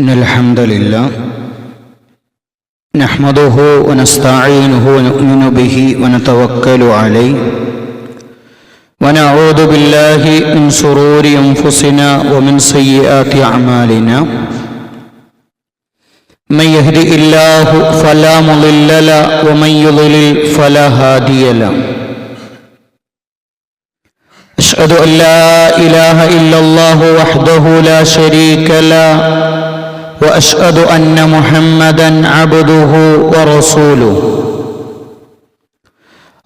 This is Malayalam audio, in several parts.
إن الحمد لله نحمده ونستعينه ونؤمن به ونتوكل عليه ونعوذ بالله من شرور أنفسنا ومن سيئات أعمالنا من يهده الله فلا مضل له ومن يضلل فلا هادي له أشهد أن لا إله إلا الله وحده لا شريك له وأشهد أن محمدًا عبده ورسوله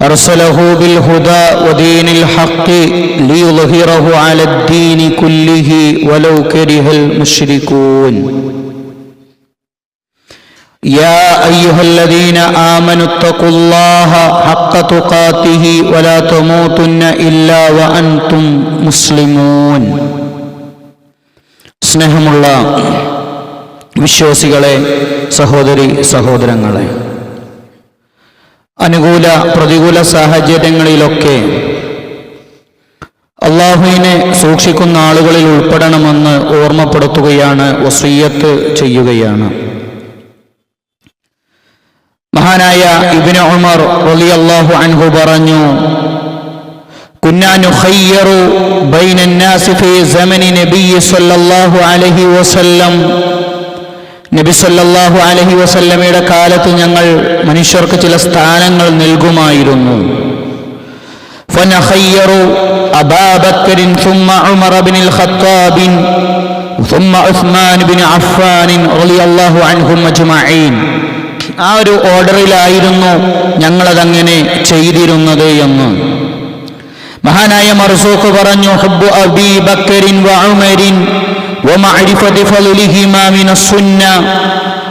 أرسله بالهدى ودين الحق ليظهره على الدين كله ولو كره المشركون يا أيها الذين آمنوا اتقوا الله حق تقاته ولا تموتن إلا وأنتم مسلمون. സ്നേഹമുള്ള വിശ്വാസികളെ, സഹോദരി സഹോദരങ്ങളെ, അനുകൂല പ്രതികൂല സാഹചര്യങ്ങളിലൊക്കെ അല്ലാഹുവിനെ സൂക്ഷിക്കുന്ന ആളുകളിൽ ഉൾപ്പെടണമെന്ന് ഓർമ്മപ്പെടുത്തുകയാണ്, വസിയ്യത്ത് ചെയ്യുകയാണ്. മഹാനായ ഇബ്നു ഉമർ റളിയല്ലാഹു അൻഹു പറഞ്ഞു, കുന്നാ നുഖയ്യറു ബൈനൻ നാസി ഫീ സമനി നബി സല്ലല്ലാഹു അലൈഹി വസല്ലം. നബി സല്ലല്ലാഹു അലൈഹി വസല്ലമയുടെ കാലത്ത് ഞങ്ങൾ മനുഷ്യർക്ക് ചില സ്ഥാനങ്ങൾ നൽകുമായിരുന്നു. ഫനഖയ്യറു അബൂബക്കറിൻ സുമ്മ ഉമർ ഇബ്നുൽ ഖത്താബിൻ സുമ്മ ഉസ്മാൻ ഇബ്നു അഫ്ഫാൻ റളിയല്ലാഹു അൻഹും അജ്മഈൻ. ആ ഒരു ഓർഡറിലായിരുന്നു ഞങ്ങളതങ്ങനെ ചെയ്തിരുന്നത് എന്ന് മഹാനായ മർസൂഖ് പറഞ്ഞു, ഹുബ്ബു അബീ ബക്കറിൻ വ ഉമരിൻ വമഅരിഫതി ഫളിഹിമാ മിനസ് സുന്ന.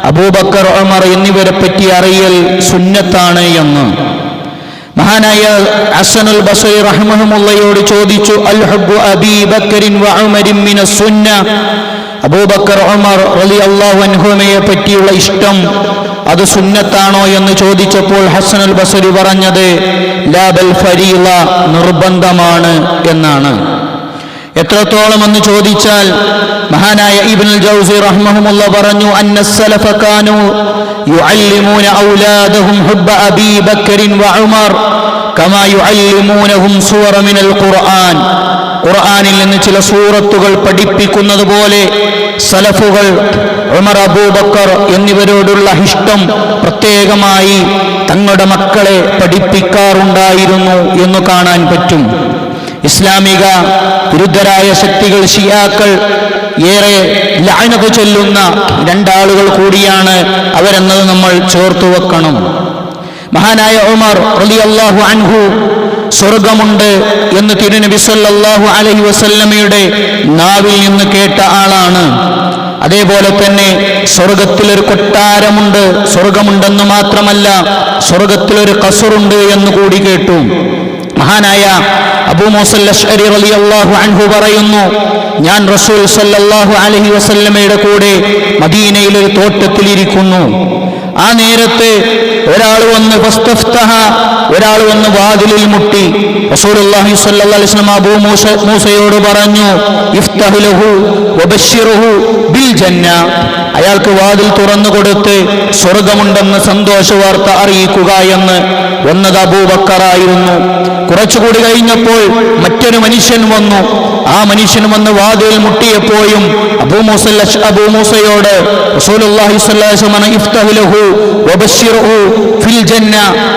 അബൂബക്കർ, ഉമർ എന്നിവരെ പറ്റി അറിയൽ സുന്നത്താണ് എന്ന്. മഹാനായ ഹസനുൽ ബസ്രി റഹ്മഹുല്ലാഹയോട് ചോദിച്ചു, അൽ ഹുബ്ബു അബീ ബക്കറിൻ വ ഉമരിൻ മിനസ് സുന്ന. അബൂബക്കർ, ഉമർ റളിയല്ലാഹു അൻഹുമയെ പറ്റിയുള്ള ഇഷ്ടം അത് സുന്നത്താണോ എന്ന് ചോദിച്ചപ്പോൾ ഹസനുൽ ബസ്രി പറഞ്ഞത് ലാ ബൽ ഫരീള, നിർബന്ധമാണ് എന്നാണ്. എത്രത്തോളം എന്ന് ചോദിച്ചാൽ മഹാനായ ഇബ്നുൽ ജൗസി റഹ്മഹുല്ലാഹ് പറഞ്ഞു, അന്നസ് സലഫ കാനൂ യുഅല്ലിമൂന ഔലാദഹും ഹുബ്ബ അബീ ബക്കറിൻ വ ഉമർ കമാ യുഅല്ലിമൂനഹും സൂറ മിനൽ ഖുർആൻ. ഖുർആനിൽ നിന്ന് ചില സൂറത്തുകൾ പഠിപ്പിക്കുന്നത് പോലെ സലഫുകൾ ഉമർ, അബൂബക്കർ എന്നിവരോടുള്ള ഇഷ്ടം പ്രത്യേകമായി തങ്ങളുടെ മക്കളെ പഠിപ്പിക്കാറുണ്ടായിരുന്നു എന്ന് കാണാൻ പറ്റും. ഇസ്ലാമിക വിരുദ്ധരായ ശക്തികൾ, ഷിയാക്കൾ ഏറെ ലഅനത്ത് ചൊല്ലുന്ന രണ്ടാളുകൾ കൂടിയാണ് അവരെന്നത് നമ്മൾ ചേർത്തു വെക്കണം. മഹാനായ ഉമർ റളിയല്ലാഹു അൻഹു സ്വർഗമുണ്ട് എന്ന് തിരുനബി സല്ലല്ലാഹു അലൈഹി വസല്ലമയുടെ നാവിൽ നിന്ന് കേട്ട ആളാണ്. അതേപോലെ തന്നെ സ്വർഗത്തിലൊരു കൊട്ടാരമുണ്ട്, സ്വർഗമുണ്ടെന്ന് മാത്രമല്ല സ്വർഗത്തിലൊരു ഖസറുണ്ട് എന്ന് കൂടി കേട്ടു. മഹാനായ അബൂ മൂസൽ അശ്അരി റളിയല്ലാഹു അൻഹു പറയുന്നു, ഞാൻ റസൂൽ സല്ലല്ലാഹു അലൈഹി വസല്ലമയുടെ കൂടെ മദീനയിൽ ഒരു തോട്ടത്തിലിരിക്കുന്നു. ആ നേരത്ത് ഒരാൾ വന്ന് ഒരാൾ വന്ന് വാതിലിൽ മുട്ടി. റസൂലുള്ളാഹി സ്വല്ലല്ലാഹു അലൈഹി വസല്ലം അബൂ മൂസയോട് പറഞ്ഞു, ഇഫ്തഹ് ലഹു വബശ്ശിറുഹു ബിൽ ജന്ന. അയാൾക്ക് വാതിൽ തുറന്നു കൊടുത്ത് സ്വർഗമുണ്ടെന്ന് സന്തോഷ വാർത്ത അറിയിക്കുക എന്ന്. വന്നത് അബൂബക്കറായിരുന്നു. കുറച്ചുകൂടി കഴിഞ്ഞപ്പോൾ മറ്റൊരു മനുഷ്യൻ വന്നു. ആ മനുഷ്യൻ വന്ന് വാതിൽ മുട്ടിയപ്പോഴും അബൂ മൂസയോട് റസൂലുള്ളാഹി സ്വല്ലല്ലാഹു അലൈഹി വസല്ലം ഇഫ്തഹ് ലഹു വബശ്ശിറുഹു ഫിൽ ജന്ന,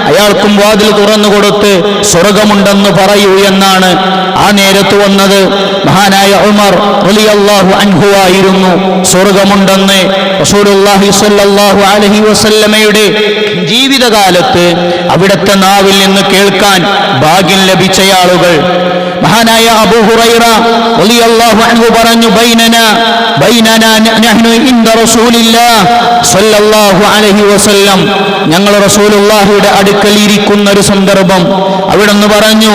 അയാൾക്കും വാതിൽ തുറന്നു കൊടുത്ത് സ്വർഗമുണ്ടെന്ന് പറയൂ എന്നാണ്. ആ നേരത്ത് വന്നത് മഹാനായ ഉമർ റളിയല്ലാഹു അൻഹു ആയിരുന്നു. സ്വർഗമുണ്ടെന്ന് റസൂലുള്ളാഹി സ്വല്ലല്ലാഹു അലൈഹി വസല്ലമയുടെ ജീവിതകാലത്ത് അവിടുത്തെ നാവിൽ നിന്ന് കേൾക്കാൻ ഭാഗ്യം ലഭിച്ചയാളുകൾ. മഹാനായ അബൂ ഹുറൈറ റളിയല്ലാഹു അൻഹു പറഞ്ഞു, ബൈനനാ നഹ്നു ഇൻദ റസൂലില്ലാഹ് സ്വല്ലല്ലാഹു അലൈഹി വസല്ലം. ഞങ്ങൾ റസൂലുള്ളാഹിയുടെ അടുക്കൽ ഇരിക്കുന്ന ഒരു സന്ദർഭം അവിടുന്ന് പറഞ്ഞു,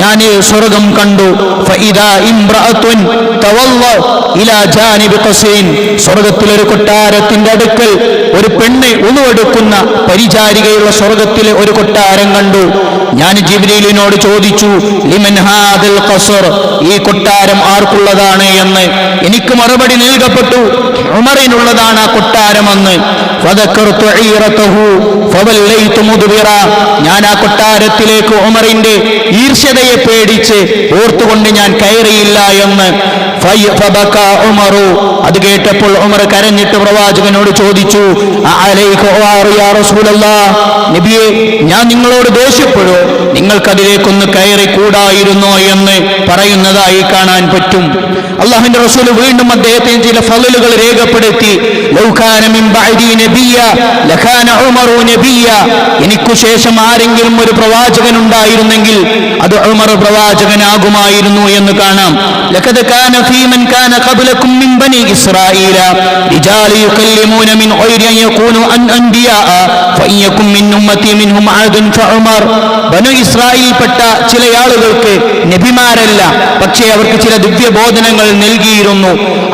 ഞാൻ സ്വർഗം കണ്ടു. ഫഇദാ ഇംറഅത്തുൻ തവല്ല ഇലാ ജാനിബി ഖസീൻ. സ്വർഗത്തിലൊരു കൊട്ടാരത്തിന്റെ അടുക്കൽ ഒരു പെണ്ണ് ഉളുവെടുക്കുന്ന പരിചാരികയുള്ള സ്വർഗത്തിലെ ഒരു കൊട്ടാരം കണ്ടു. ഞാൻ ജിബ്രീലിനോട് ചോദിച്ചു, ലിമൻ ഹാദൽ ഖസ്ർ, ഈ കൊട്ടാരം ആർക്കുള്ളതാണ് എന്ന്. എനിക്ക് മറുപടി നൽകപ്പെട്ടു, ഉമറിനുള്ളതാണ് ആ കൊട്ടാരമെന്ന്. ഫദക്കർതു ഈറതഹു ഫവല്ലൈതു മുദ്ബിറ, ഞാൻ ആ കൊട്ടാരത്തിലേക്ക് ഉമറിന്റെ ഈർഷ്യതയെ പേടിച്ച് ഓർത്തുകൊണ്ട് ഞാൻ കയറിയില്ല എന്ന്. ഫബക ഉമറു, അത് കേട്ടപ്പോൾ ഉമർ കരഞ്ഞിട്ട് പ്രവാചകനോട് ചോദിച്ചു, അലൈക യാ റസൂലല്ലാഹ്, നബിയെ ഞാൻ നിങ്ങളോട് ദേഷ്യപ്പെടോ, നിങ്ങൾക്കതിലേക്കൊന്ന് കയറി കൂടായിരുന്നോ എന്ന് പറയുന്നതായി കാണാൻ പറ്റും. അല്ലാഹുവിന്റെ റസൂൽ വീണ്ടും അദ്ദേഹത്തിന് ചില ഫളലുകൾ രേഖപ്പെടുത്തി. ലൗ കാന മിൻ ബഅദി നബിയ്യ ലകാന ഉമറു നബിയ്യ, എനിക്കു ശേഷം ആരെങ്കിലും ഒരു പ്രവാചകൻ ഉണ്ടായിരുന്നെങ്കിൽ അത് ഉമർ പ്രവാചകനാകുമായിരുന്നു എന്ന് കാണാം. ലഖദ് കാന ഫീ മൻ കാന ഖബ്ലകും മിൻ ബനി ഇസ്രായീല റിജാലു യുകല്ലിമൂന മിൻ ഗൈരി അൻ യകൂനു അൻബിയാ ഫയകും മിൻ ഉമ്മതി മിൻഹും ആദുൻ ഫഉമർ. ബനു ഇസ്രായേൽപ്പെട്ട ചില ആളുകൾക്ക് നബിമാരല്ല, പക്ഷേ അവർക്ക് ചില ദിവ്യബോധനങ്ങൾ നൽകിയിരുന്നു.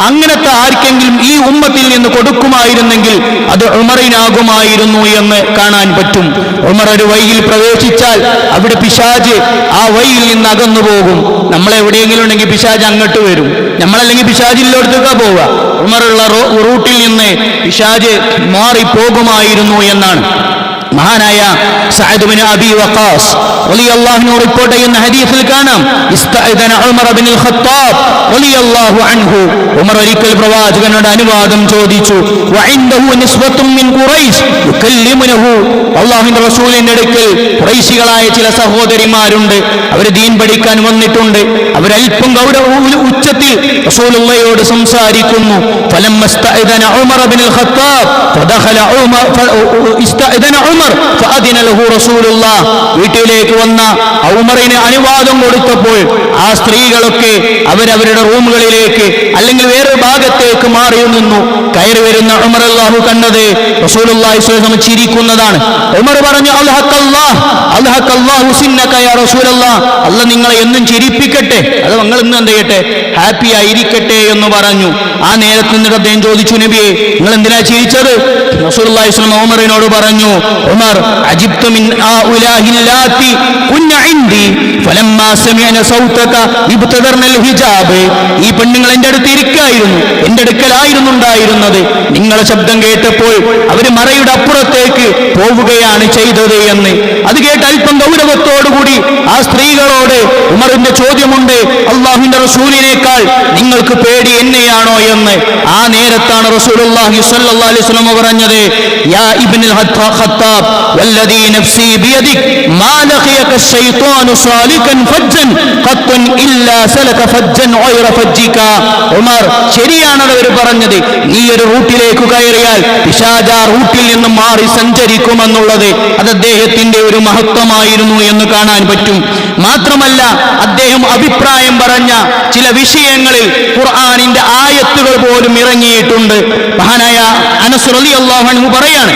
അങ്ങനത്തെ ആർക്കെങ്കിലും ഈ ഉമ്മത്തിൽ നിന്ന് കൊടുക്കുമായിരുന്നെങ്കിൽ അത് ഉമറിനാകുമായിരുന്നു എന്ന് കാണാൻ പറ്റും. ഉമർ ഒരു വഴിയിൽ പ്രവേശിച്ചാൽ അവിടെ പിശാച് ആ വഴിയിൽ നിന്ന് അകന്നു പോകും. നമ്മളെവിടെയെങ്കിലും ഉണ്ടെങ്കിൽ പിശാച് അങ്ങോട്ട് വരും, നമ്മളല്ലെങ്കിൽ പിശാചില്ലോടത്തേക്കാ പോവുക. ഉമറുള്ള റൂട്ടിൽ നിന്ന് പിശാച് മാറിപ്പോകുമായിരുന്നു എന്നാണ് മഹാനായ സഅദ് ബിൻ അബി വഖാസ് റളിയല്ലാഹു അൻഹു റിപ്പോർട്ട് ചെയ്യുന്ന ഹദീസിൽ കാണാം, ഇസ്തഅദന ഉമർ ഇബ്നുൽ ഖത്താബ് റളിയല്ലാഹു അൻഹു, ഉമർ ഒരിക്കൽ പ്രവാചകനോട് അനുവാദം ചോദിച്ചു. വഇൻദഹു നിസ്വത്തും മിൻ ഖുറൈശ് യുകല്ലിമുനഹു, അല്ലാഹുവിന്റെ റസൂലിന്റെ അടുക്കൽ ഖുറൈശികളായ ചില സഹോദരിമാരുണ്ട്, അവർ ദീൻ പഠിക്കാൻ വന്നിട്ടുണ്ട്. അവരൽപ്പം ഉച്ചത്തിൽ റസൂലുള്ളാഹിയോട് സംസാരിക്കുന്നു. ഫലമ്മസ്തഅദന ഉമർ ഇബ്നുൽ ഖത്താബ് ഫദഖല ഉമർ ഇസ്തഅദന ഉമർ ഫഅദിന ലഹു റസൂലുള്ളാഹ്, വീട്ടിലേക്ക് വന്ന ഉമറിന് അനുവാദം കൊടുത്തപ്പോൾ ആ സ്ത്രീകളൊക്കെ അവരവരുടെ റൂമുകളിലേക്ക് അല്ലെങ്കിൽ വേറൊരു ഭാഗത്തേക്ക് മാറി നിന്നു. കയറി വരുന്ന ഉമർ അല്ലാഹു കണ്ടത് റസൂലുള്ളാഹി സ്വല്ലല്ലാഹു അലൈഹി വസല്ലം ചിരിക്കുന്നതാണ്. ഉമർ പറഞ്ഞു, അൽഹഖല്ലാഹു സിന്നക യാ റസൂലല്ലാഹ്, അല്ലാഹ് നിങ്ങളെ എന്നും ചിരിപ്പിക്കട്ടെ, അത് നിങ്ങൾ ഇന്ന് എന്ത് ചെയ്യട്ടെ, ഹാപ്പി ആയിരിക്കട്ടെ എന്ന് പറഞ്ഞു. ആ നേരത്ത് നിന്നിട്ട് അദ്ദേഹം ചോദിച്ചു, നബിയെ നിങ്ങൾ എന്തിനാ ചിരിച്ചത്? റസൂലുള്ളാഹി സ്വല്ലല്ലാഹു അലൈഹി വസല്ലം ഉമറിനോട് പറഞ്ഞു, ഉമർ അജിബ്തു മിൻ ആഉലാഹില്ലാത്തി കുന്ന ഇൻദി ഫലമ്മാ സമിഅന സൗതക ഇബ്തദർനൽ ഹിജാബ്, ഈ പെണ്ണുങ്ങൾ എൻ്റെ അടുത്ത് ഇരിക്കായിരുന്നു, എൻ്റെ അടുക്കലായിരുന്നു ഉണ്ടായിരുന്നത്. നിങ്ങളുടെ ശബ്ദം കേട്ടപ്പോൾ അവർ മറയുടെ അപ്പുറത്തേക്ക് പോവുകയാണ് ചെയ്തത് എന്ന്. അത് കേട്ട് അല്പം ഗൗരവത്തോടുകൂടി ആ സ്ത്രീകളോട് ഉമറിന്റെ ചോദ്യമുണ്ട്, അല്ലാഹുവിന്റെ റസൂലിനേക്കാൾ നിങ്ങൾക്ക് പേടി എന്നെയാണോ എന്ന്. ആ നേരത്താണ് റസൂലുള്ളാഹി സ്വല്ലല്ലാഹു അലൈഹി വസല്ലം പറഞ്ഞത്, യാ ഇബ്നുൽ ഖത്താബ് വല്ലദീ നഫ്സി ബിയദിക് മാ ലഖിയക ശൈത്വാനു സാലികൻ ഫജ്ജൻ ഖത്തുൻ ഇല്ലാ സലക ഫജ്ജൻ ഗൈറ ഫജ്ജിക. ഉമർ ശരിയാണ് അവർ പറഞ്ഞത്, നീ ഒരു റൂട്ടിലേക്ക് കയറിയാൽ പിശാച് ആ റൂട്ടിൽ നിന്ന് മാറി സഞ്ചരിക്കുമെന്നുള്ളത് അത് അദ്ദേഹത്തിന്റെ ഒരു മഹത്വമായിരുന്നു എന്ന് കാണാൻ പറ്റും. മാത്രമല്ല അദ്ദേഹം അഭിപ്രായം പറഞ്ഞ ചില വിഷയങ്ങളിൽ ഖുർആനിന്റെ ആയത്തുകൾ പോലും ഇറങ്ങിയിട്ടുണ്ട്. മഹാനായ അനസ് റളിയല്ലാഹു അൻഹു പറയാണ്,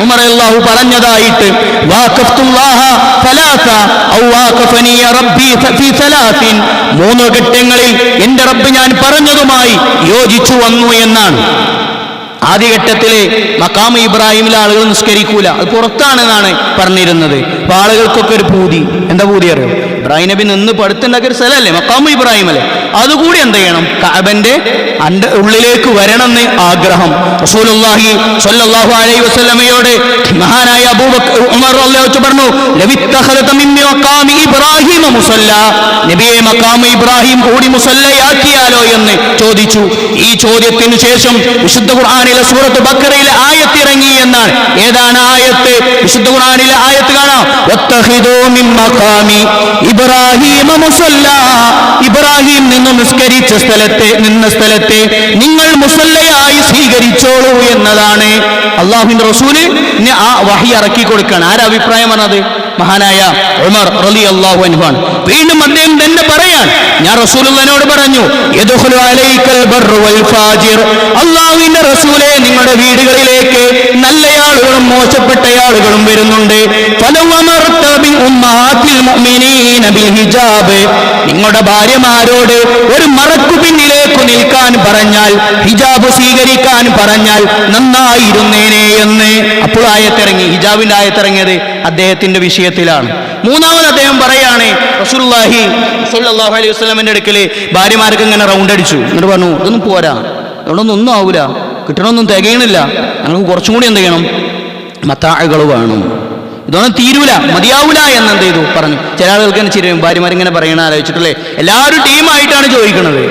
ഉമർ അല്ലാഹു പറഞ്ഞതായിട്ട്, വാഖഫ്തുല്ലാഹ സലാസ ഔ വാഖഫനി റബ്ബി ഫീ സലാസിൻ, 3 ഘട്ടങ്ങളിൽ എൻ്റെ റബ്ബ് ഞാൻ പറഞ്ഞതുമായി യോജിച്ചു വന്നു എന്നാണ്. ആദ്യഘട്ടത്തിലെ മഖാം ഇബ്രാഹിമിലെ ആളുകൾ നിസ്കരിക്കൂല, അത് പുറത്താണെന്നാണ് പറഞ്ഞിരുന്നത്. അപ്പൊ ആളുകൾക്കൊക്കെ ഒരു പൂതി, എന്താ പൂതി അറിയോ? ഇബ്രാഹിം നബി നിന്ന് പടുത്തുണ്ടാക്കിയ ഒരു സ്ഥലമല്ലേ മഖാം ഇബ്രാഹിം അല്ലേ, അതുകൂടി എന്ത് ചെയ്യണം, കഅബന്റെ ഉള്ളിലേക്ക് വരണമെന്ന് ആഗ്രഹം. റസൂലുള്ളാഹി സ്വല്ലല്ലാഹു അലൈഹി വസല്ലമയോട് മഹാനായ അബൂബക്കർ ഉമർ റളിയല്ലാഹു അൻഹു പറഞ്ഞു, ലവിത്തഖലത മിൻ മഖാമി ഇബ്രാഹിം മുസല്ല, നബിയെ മഖാം ഇബ്രാഹിം കൂടി മുസല്ലയാക്കിയാലോ എന്ന് ചോദിച്ചു. ഈ ചോദ്യത്തിന് ശേഷം വിശുദ്ധ ഖുർആനിലെ സൂറത്ത് ബഖറയിലെ ആയത്ത് ഇറങ്ങി എന്നാണ്. ഏതാണ് ആയത്ത്? വിശുദ്ധ ഖുർആനിലെ ആയത്ത് കാണാം, വത്തഖിദൂ മിൻ മഖാമി ഇബ്രാഹിം മുസല്ല, ഇബ്രാഹിം നിന്ന് നിസ്കരിച്ച നിന്ന സ്ഥലത്തെ നിങ്ങൾ മുസല്ലയായി സ്വീകരിച്ചോളൂ എന്നതാണ്. അല്ലാഹുവിന്റെ റസൂല് ആ വഹി ഇറക്കി കൊടുക്കുകയാണ്. ആരാ അഭിപ്രായം പറഞ്ഞത്? മഹാനായ ഉമർ റളിയല്ലാഹു അൻഹു ആണ്. വീണ്ടും അദ്ദേഹം തന്നെ പറയാൻ, ഞാൻ റസൂലുള്ളാഹിനോട് പറഞ്ഞു, യദ്ഖുലു അലൈക്കൽ ബർറു വൽ ഫാജിർ, അല്ലാഹുവിന്റെ റസൂലേ നിങ്ങളുടെ വീടുകളിലേക്ക് നല്ല ആളുകളും മോശപ്പെട്ട ആളുകളും വരുന്നുണ്ട്. ഫലവമർത ബി ഉമ്മഹാത്തിൽ മുഅ്മിനീന ബിൽ ഹിജാബ്, നിങ്ങളുടെ ഭാര്യമാരോട് ഒരു മറക്കു പിന്നിലേക്ക് നിൽക്കാൻ പറഞ്ഞാൽ, ഹിജാബ് സ്വീകരിക്കാൻ പറഞ്ഞാൽ നന്നായിരുന്നേനെ എന്ന്. അപ്പോൾ ആയത്തിറങ്ങി, ഹിജാബിന്റെ ആയത്തിറങ്ങിയത് അദ്ദേഹത്തിന്റെ വിഷയത്തിലാണ്. മൂന്നാമത് അദ്ദേഹം പറയാണ്, റസൂലുള്ളാഹി സ്വല്ലല്ലാഹു അലൈഹി വസല്ലമയുടെ അടുക്കൽ ഭാര്യമാർക്ക് ഇങ്ങനെ റൗണ്ട് അടിച്ചു. എന്നിട്ട് പറഞ്ഞു, ഇതൊന്നും പോരാ, ഇവിടൊന്നും ഒന്നും ആവൂല, കിട്ടണമൊന്നും തികയണില്ല, ഞങ്ങൾക്ക് കുറച്ചും കൂടി എന്ത് ചെയ്യണം, മത്താഅകൾ വേണം, ഇതൊന്നും തീരൂല, മതിയാവൂല എന്ന് എന്ത് ചെയ്തു പറഞ്ഞു. ചില ആളുകൾക്ക് തന്നെ ചിരിയും, ഭാര്യമാരിങ്ങനെ പറയണ ആലോചിച്ചിട്ടല്ലേ, എല്ലാവരും ടീമായിട്ടാണ് ചോദിക്കുന്നത്.